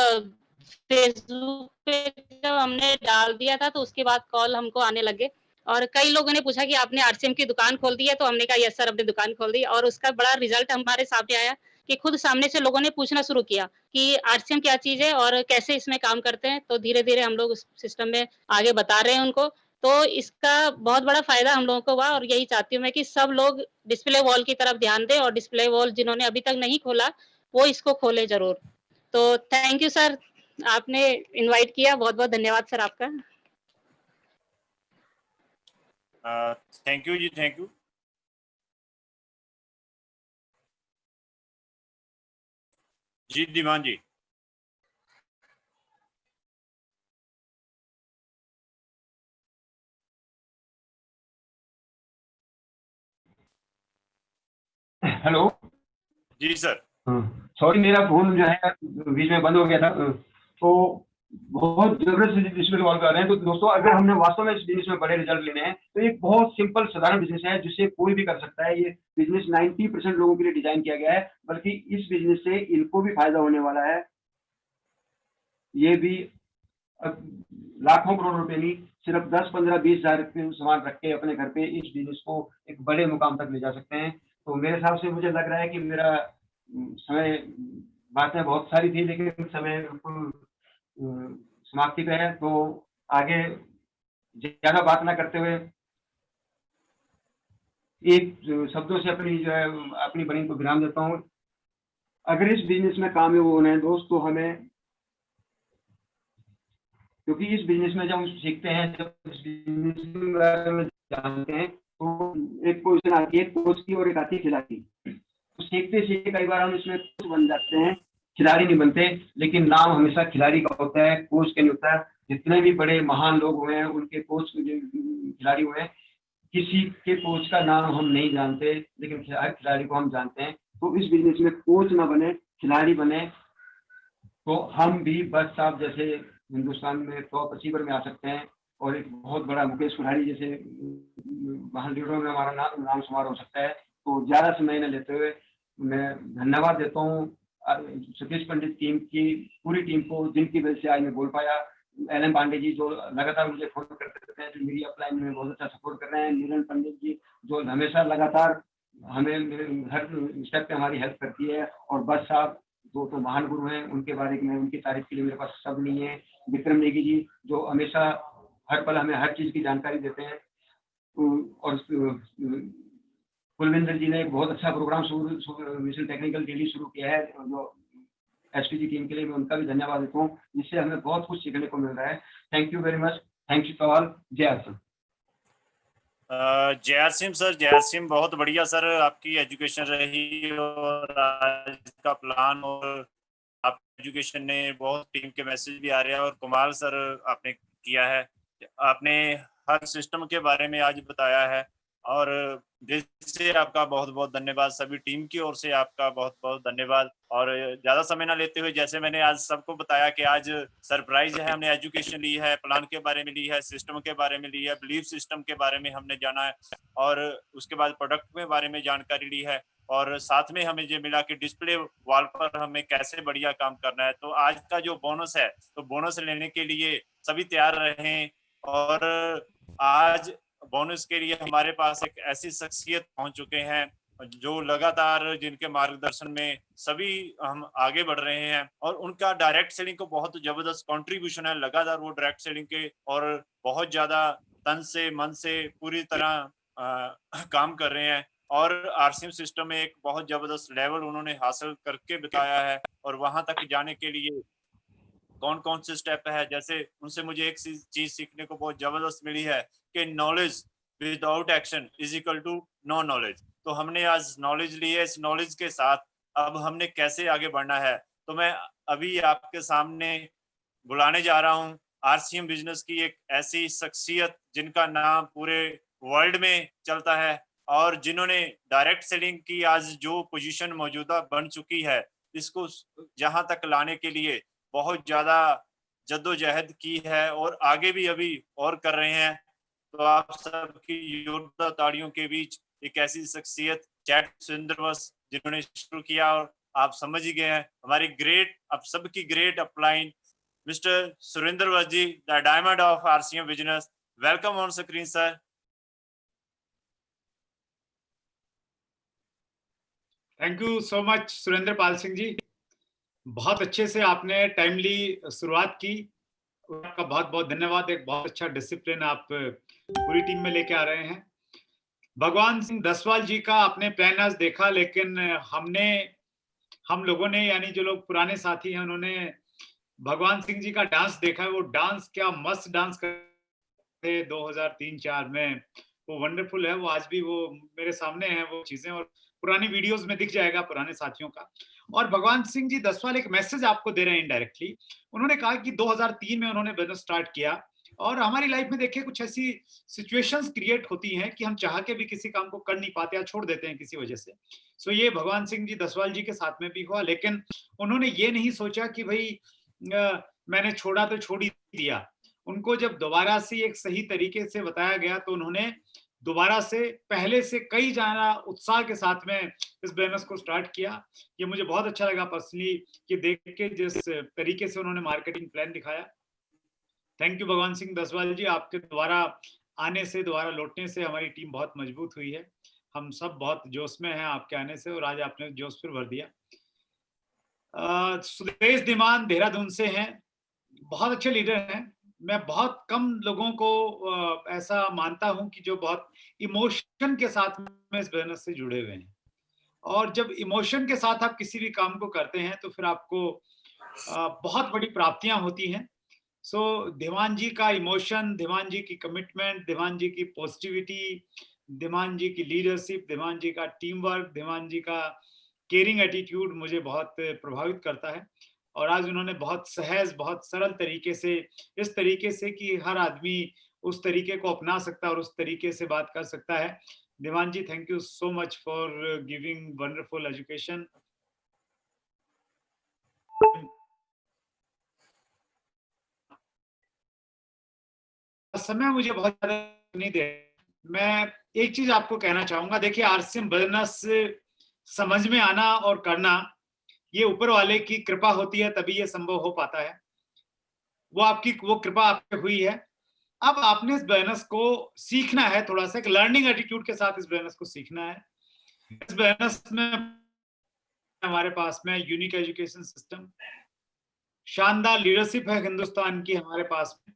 फेसबुक पे जब हमने डाल दिया था, तो उसके बाद कॉल हमको आने लगे, और कई लोगों ने पूछा कि आपने आरसीएम की दुकान खोल दी है। तो हमने कहा यस सर, अपनी दुकान खोल दी, और उसका बड़ा रिजल्ट हमारे सामने आया कि खुद सामने से लोगों ने पूछना शुरू किया कि आरसीएम क्या चीज है और कैसे इसमें काम करते हैं। तो धीरे धीरे हम लोग उस सिस्टम में आगे बता रहे हैं उनको। तो इसका बहुत बड़ा फायदा हम लोगों को हुआ, और यही चाहती हूँ मैं कि सब लोग डिस्प्ले वॉल की तरफ ध्यान दें, और डिस्प्ले वॉल जिन्होंने अभी तक नहीं खोला वो इसको खोले जरूर। तो थैंक यू सर, आपने इनवाइट किया, बहुत बहुत धन्यवाद सर आपका। थैंक यू जी, थैंक यू जी। धीमान जी। हेलो जी सर। सॉरी, मेरा फोन जो है बीच में बंद हो गया था। तो बहुत जबरदस्त डिस्प्ले बॉल कर रहे हैं। तो दोस्तों, अगर हमने वास्तव में इस बिजनेस में बड़े रिजल्ट लेने हैं, तो एक बहुत सिंपल साधारण बिजनेस है जिसे कोई भी कर सकता है। ये बिजनेस 90% लोगों के लिए डिजाइन किया गया है, बल्कि इस बिजनेस से इनको भी फायदा होने वाला है। ये भी लाखों करोड़ रुपए नहीं, सिर्फ 10, 15, 20 हजार रुपये सामान रख के अपने घर पे इस बिजनेस को एक बड़े मुकाम तक ले जा सकते हैं। तो मेरे हिसाब से मुझे लग रहा है कि मेरा समय, बातें बहुत सारी थी लेकिन समय बिल्कुल समाप्ति पे है। तो आगे ज्यादा बात ना करते हुए एक शब्दों से अपनी बनी को विराम देता हूँ। अगर इस बिजनेस में कामयाब होना है दोस्त, तो हमें, क्योंकि इस बिजनेस में जब हम सीखते हैं, जब इस बिजनेस के बारे में जानते हैं, तो एक पोजीशन आती है कोच की और एक आती है खिलाड़ी। तो सीखते सीखते कई बार हम इसमें कोच बन जाते हैं, खिलाड़ी नहीं बनते। लेकिन नाम हमेशा खिलाड़ी का होता है, कोच का नहीं होता। जितने भी बड़े महान लोग हुए हैं, उनके कोच खिलाड़ी हुए हैं, किसी के कोच का नाम हम नहीं जानते, लेकिन खिलाड़ी को हम जानते हैं। तो इस बिजनेस में कोच ना बने, खिलाड़ी बने, तो हम भी बस साहब जैसे हिंदुस्तान में टॉप अचीवर में आ सकते हैं, और एक बहुत बड़ा मुकेश कुल्हाड़ी जैसे महान लीडरों में हमारा नाम शुमार हो सकता है। तो ज़्यादा समय न लेते हुए मैं धन्यवाद देता हूँ सतीश पंडित टीम की पूरी टीम को, जिनकी वजह से आज मैं बोल पाया। LM पांडे जी जो लगातार मुझे फोन करते रहते हैं, जो मेरी अपलाइन में बहुत अच्छा सपोर्ट कर रहे हैं। नीलन पंडित जी जो हमेशा लगातार हमें हर स्टेप पे हमारी हेल्प करती है। और बस साहब तो महान गुरु हैं, उनके बारे में उनकी तारीफ के लिए मेरे पास शब्द नहीं है। विक्रम नेगी जी जो हमेशा हर पल हमें हर चीज़ की जानकारी देते हैं, और कुलविंदर जी ने एक बहुत अच्छा प्रोग्राम मिशन टेक्निकल डेली शुरू किया है, जो एसपीजी टीम के लिए मैं उनका भी धन्यवाद देता हूँ, जिससे हमें बहुत कुछ सीखने को मिल रहा है। Thank you very much, thank you to all. जय आसिम। जय आसिम सर, जय आसिम, बहुत बढ़िया सर आपकी एजुकेशन रही और आज का प्लान, और आप एजुकेशन ने बहुत टीम के मैसेज भी आ रहे हैं और कमाल सर आपने किया है। आपने हर सिस्टम के बारे में आज बताया है और दिल से आपका बहुत बहुत धन्यवाद, सभी टीम की ओर से आपका बहुत बहुत धन्यवाद। और ज़्यादा समय ना लेते हुए, जैसे मैंने आज सबको बताया कि आज सरप्राइज है, हमने एजुकेशन ली है, प्लान के बारे में ली है, सिस्टम के बारे में ली है, बिलीफ सिस्टम के बारे में हमने जाना है, और उसके बाद प्रोडक्ट के बारे में जानकारी ली है, और साथ में हमें ये मिला कि डिस्प्ले वॉल पर हमें कैसे बढ़िया काम करना है। तो आज का जो बोनस है, तो बोनस लेने के लिए सभी तैयार रहें। और आज बोनस के लिए हमारे पास एक ऐसी शख्सियत पहुंच चुके हैं जो लगातार जिनके मार्गदर्शन में सभी हम आगे बढ़ रहे हैं, और उनका डायरेक्ट सेलिंग को बहुत जबरदस्त कंट्रीब्यूशन है। लगातार वो डायरेक्ट सेलिंग के और बहुत ज्यादा तन से मन से पूरी तरह काम कर रहे हैं, और आरसीएम सिस्टम में एक बहुत जबरदस्त लेवल उन्होंने हासिल करके बताया है। और वहां तक जाने के लिए कौन कौन से स्टेप है, जैसे उनसे मुझे एक चीज सीखने को बहुत जबरदस्त मिली है कि knowledge without action is equal to no knowledge. तो हमने आज नॉलेज ली है, इस नॉलेज के साथ अब हमने कैसे आगे बढ़ना है। तो मैं अभी आपके सामने बुलाने जा रहा हूँ आरसीएम बिजनेस की एक ऐसी शख्सियत जिनका नाम पूरे वर्ल्ड में चलता है, और जिन्होंने डायरेक्ट सेलिंग की आज जो पोजीशन मौजूदा बन चुकी है, इसको जहां तक लाने के लिए बहुत ज्यादा जद्दोजहद की है और आगे भी अभी और कर रहे हैं। तो आप सबकी जोरदार ताड़ियों के बीच एक ऐसी शख्सियत चैट सुरेंद्रवंश जिन्होंने शुरू किया, और आप समझ ही गए हैं हमारी ग्रेट, आप सबकी great upline mister Surendravansh ji, the diamond of RCM business. Welcome on screen sir. Thank you so much Surendra Pal Singh ji, बहुत अच्छे से आपने टाइमली शुरुआत की, आपका बहुत बहुत धन्यवाद। एक बहुत अच्छा डिसिप्लिन आप पूरी टीम में लेके आ रहे हैं। भगवान सिंह दसवाल जी का आपने प्लान आज देखा, लेकिन हम लोगों ने, यानी जो लोग पुराने साथी हैं, उन्होंने भगवान सिंह जी का डांस देखा है। वो डांस क्या मस्त डांस करते 2003-4 में, वो वंडरफुल है। वो आज भी वो मेरे सामने है वो चीजें, और पुरानी वीडियोस में दिख जाएगा पुराने साथियों का। और भगवान सिंह जी दसवाल एक मैसेज आपको दे रहे हैं इनडायरेक्टली। उन्होंने कहा कि 2003 में उन्होंने बिजनेस स्टार्ट किया, और हमारी लाइफ में देखिए कुछ ऐसी सिचुएशंस क्रिएट होती हैं कि हम चाह के भी किसी काम को कर नहीं पाते या छोड़ देते हैं किसी वजह से। सो ये भगवान सिंह जी दसवाल जी के साथ में भी हुआ, लेकिन उन्होंने ये नहीं सोचा कि भाई मैंने छोड़ा तो छोड़ ही दिया। उनको जब दोबारा से एक सही तरीके से बताया गया तो उन्होंने दोबारा से पहले से कई ज्यादा उत्साह के साथ में इस बिजनेस को स्टार्ट किया। ये मुझे बहुत अच्छा लगा पर्सनली कि देख के जिस तरीके से उन्होंने मार्केटिंग प्लान दिखाया। थैंक यू भगवान सिंह दसवाल जी, आपके दोबारा आने से, दोबारा लौटने से हमारी टीम बहुत मजबूत हुई है। हम सब बहुत जोश में हैं आपके आने से, और आज आपने जोश फिर भर दिया। सुदेश धीमान देहरादून से हैं, बहुत अच्छे लीडर हैं। मैं बहुत कम लोगों को ऐसा मानता हूं कि जो बहुत इमोशन के साथ में इस बिजनेस से जुड़े हुए हैं, और जब इमोशन के साथ आप किसी भी काम को करते हैं तो फिर आपको बहुत बड़ी प्राप्तियां होती हैं। सो धीमान जी का इमोशन, धीमान जी की कमिटमेंट, धीमान जी की पॉजिटिविटी, धीमान जी की लीडरशिप, धीमान जी का टीम वर्क, धीमान जी का केयरिंग एटीट्यूड मुझे बहुत प्रभावित करता है। और आज उन्होंने बहुत सहज, बहुत सरल तरीके से, इस तरीके से कि हर आदमी उस तरीके को अपना सकता है और उस तरीके से बात कर सकता है। Dhiman ji, thank you so much for giving wonderful education. समय मुझे बहुत ज्यादा नहीं दे, मैं एक चीज आपको कहना चाहूंगा। देखिए, आरसीएम बिजनेस समझ में आना और करना, ये ऊपर वाले की कृपा होती है, तभी ये संभव हो पाता है। वो कृपा आप पे हुई है। अब आपने इस बिजनेस को सीखना है, थोड़ा सा एक लर्निंग एटीट्यूड के साथ इस बिजनेस को सीखना है। इस बिजनेस में हमारे पास में यूनिक एजुकेशन सिस्टम, शानदार लीडरशिप है हिंदुस्तान की हमारे पास में,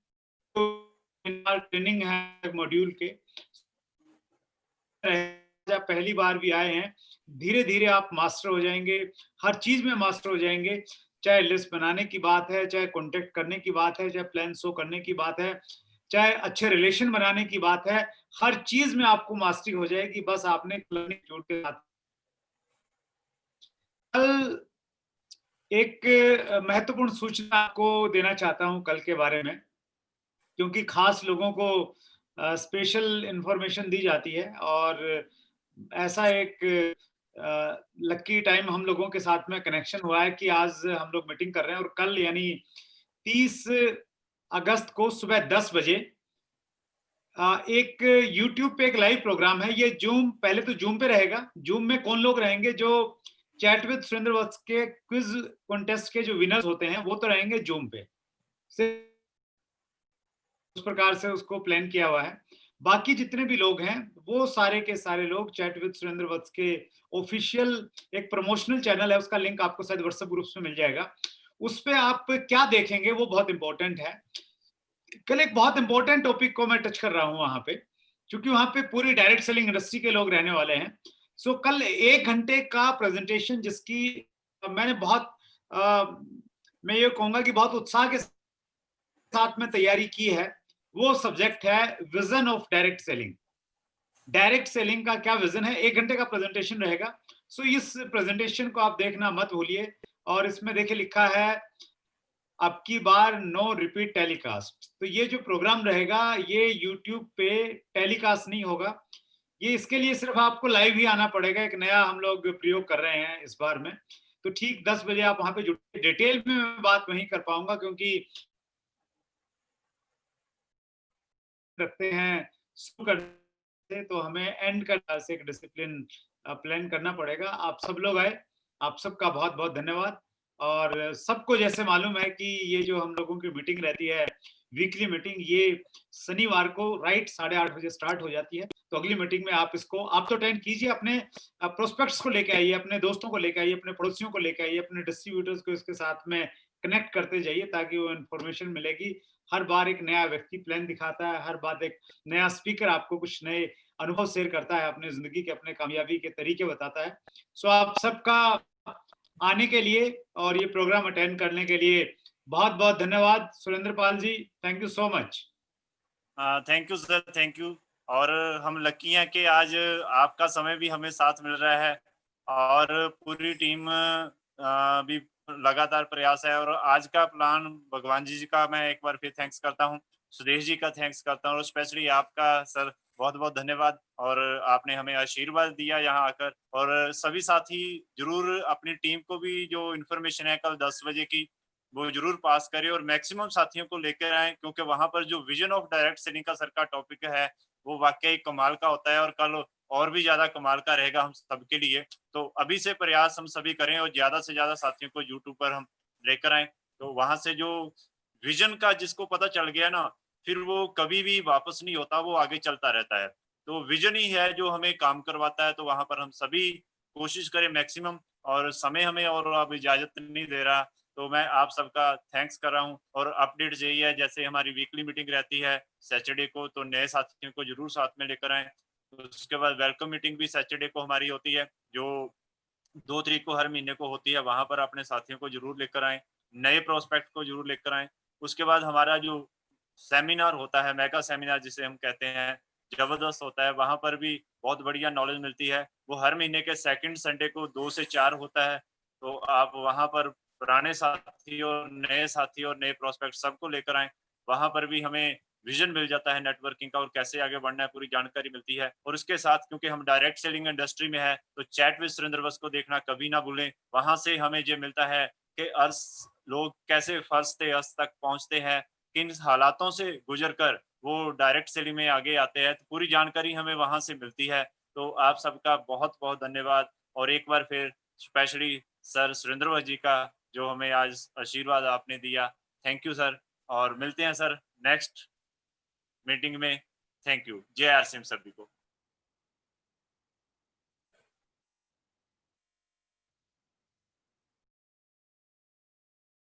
तो ट्रेनिंग है मॉड्यूल के, आप पहली बार भी आए हैं, धीरे धीरे आप मास्टर हो जाएंगे, हर चीज में मास्टर हो जाएंगे, चाहे लिस्ट बनाने की बात है, चाहे कॉन्टेक्ट करने की बात है, चाहे प्लान शो करने की बात है, चाहे अच्छे रिलेशन बनाने की बात है, हर चीज में आपको मास्टरी हो जाएगी, बस आपने जोड़ के साथ। कल एक महत्वपूर्ण सूचना आपको देना चाहता हूं कल के बारे में, क्योंकि खास लोगों को स्पेशल इंफॉर्मेशन दी जाती है, और ऐसा एक लकी टाइम हम लोगों के साथ में कनेक्शन हुआ है कि आज हम लोग मीटिंग कर रहे हैं, और कल यानी 30 अगस्त को सुबह 10 बजे एक YouTube पे एक लाइव प्रोग्राम है। ये जूम, पहले तो जूम पे रहेगा। जूम में कौन लोग रहेंगे? जो चैट विद सुरेंद्र वत्स के क्विज कॉन्टेस्ट के जो विनर्स होते हैं वो तो रहेंगे जूम पे, उस प्रकार से उसको प्लान किया हुआ है। बाकी जितने भी लोग हैं वो सारे के सारे लोग चैट विद सुरेंद्र वत्स के ऑफिशियल एक प्रमोशनल चैनल है, उसका लिंक आपको शायद व्हाट्सएप ग्रुप्स में मिल जाएगा। उस पे आप क्या देखेंगे वो बहुत इंपॉर्टेंट है। कल एक बहुत इंपॉर्टेंट टॉपिक को मैं टच कर रहा हूं वहां पे, क्योंकि वहां पे पूरी डायरेक्ट सेलिंग इंडस्ट्री के लोग रहने वाले हैं। सो कल 1 घंटे का प्रेजेंटेशन, जिसकी मैंने बहुत मैं ये कहूंगा कि बहुत उत्साह के साथ में तैयारी की है, वो सब्जेक्ट है vision of direct selling. Direct selling का क्या विजन है, 1 घंटे का प्रेजेंटेशन रहेगा। सो इस प्रेजेंटेशन को आप देखना मत भूलिए। और इसमें देखिए लिखा है अब की बार नो रिपीट टेलीकास्ट। तो ये जो प्रोग्राम रहेगा ये यूट्यूब पे टेलीकास्ट नहीं होगा, ये इसके लिए सिर्फ आपको लाइव ही आना पड़ेगा। एक नया हम लोग प्रयोग कर रहे हैं इस बार में। तो ठीक 10 बजे आप वहां पे जुड़े। डिटेल में मैं बात वहीं कर पाऊंगा, क्योंकि रखते हैं शुरू करते तो हमें एंड का से एक डिसिप्लिन प्लान करना पड़ेगा। आप सब लोग आए, आप सबका बहुत बहुत धन्यवाद। और सबको जैसे मालूम है कि ये जो हम लोगों की मीटिंग रहती है, वीकली मीटिंग, ये शनिवार को राइट 8:30 बजे स्टार्ट हो जाती है। तो अगली मीटिंग में आप इसको आप तो अटेंड कीजिए, अपने प्रोस्पेक्ट्स को लेके आइए, अपने दोस्तों को लेके आइए, अपने पड़ोसियों को लेके आइए, अपने डिस्ट्रीब्यूटर्स को इसके साथ में कनेक्ट करते जाइए, ताकि वो इन्फॉर्मेशन मिलेगी। हर बार एक नया व्यक्ति प्लान दिखाता है, हर बार एक नया स्पीकर आपको कुछ नए अनुभव शेयर करता है, अपने जिंदगी के, अपने कामयाबी के तरीके बताता है। सो आप सबका आने के लिए और ये प्रोग्राम अटेंड करने के लिए बहुत बहुत धन्यवाद। Surendra Pal ji, thank you so much. Thank you sir, thank you. और हम लकी हैं कि आज आपका समय भी हमें साथ मिल रहा है, और पूरी टीम भी लगातार प्रयास है। और आज का प्लान भगवान जी का मैं एक बार फिर थैंक्स करता हूँ, सुदेश जी का थैंक्स करता हूँ, और स्पेशली आपका सर बहुत बहुत धन्यवाद। और आपने हमें आशीर्वाद दिया यहाँ आकर। और सभी साथी जरूर अपनी टीम को भी जो इन्फॉर्मेशन है कल 10 बजे की वो जरूर पास करें, और मैक्सिमम साथियों को लेकर आए, क्योंकि वहां पर जो विजन ऑफ डायरेक्ट सेलिंग का सर का टॉपिक है वो वाकई कमाल का होता है, और कल और भी ज्यादा कमाल का रहेगा हम सबके लिए। तो अभी से प्रयास हम सभी करें और ज्यादा से ज्यादा साथियों को यूट्यूब पर हम लेकर आए। तो वहां से जो विजन का जिसको पता चल गया ना, फिर वो कभी भी वापस नहीं होता, वो आगे चलता रहता है। तो विजन ही है जो हमें काम करवाता है। तो वहां पर हम सभी कोशिश करें मैक्सिमम, और समय हमें और अब इजाजत नहीं दे रहा, तो मैं आप सबका थैंक्स कर रहा हूँ। और अपडेट्स यही है, जैसे हमारी वीकली मीटिंग रहती है सैटरडे को, तो नए साथियों को जरूर साथ में लेकर आए। तो उसके बाद वेलकम मीटिंग भी सैटरडे को हमारी होती है, जो 2 तारीख को हर महीने को होती है। वहां पर अपने साथियों को जरूर लेकर आए, नए प्रोस्पेक्ट को जरूर लेकर आए। उसके बाद हमारा जो सेमिनार होता है, मेगा सेमिनार जिसे हम कहते हैं, जबरदस्त होता है। वहां पर भी बहुत बढ़िया नॉलेज मिलती है। वो हर महीने के सेकंड संडे को 2 से 4 होता है। तो आप वहां पर पुराने साथी और नए साथी और नए प्रोस्पेक्ट सबको लेकर आए। वहां पर भी हमें विजन मिल जाता है नेटवर्किंग का, और कैसे आगे बढ़ना है पूरी जानकारी मिलती है। और उसके साथ क्योंकि हम डायरेक्ट सेलिंग इंडस्ट्री में है, तो चैट विद सुरेंद्र वत्स को देखना कभी ना भूलें। वहां से हमें ये मिलता है कि अर्श लोग कैसे फर्श से अर्श तक पहुंचते हैं, किन हालातों से गुजर कर वो डायरेक्ट सेलिंग में आगे आते हैं। तो पूरी जानकारी हमें वहां से मिलती है। तो आप सबका बहुत बहुत धन्यवाद। और एक बार फिर स्पेशली सर सुरेंद्र वत्स जी का, जो हमें आज आशीर्वाद आपने दिया, थैंक यू सर। और मिलते हैं सर नेक्स्ट मीटिंग में। Thank you. जय आरसीएम सभी को।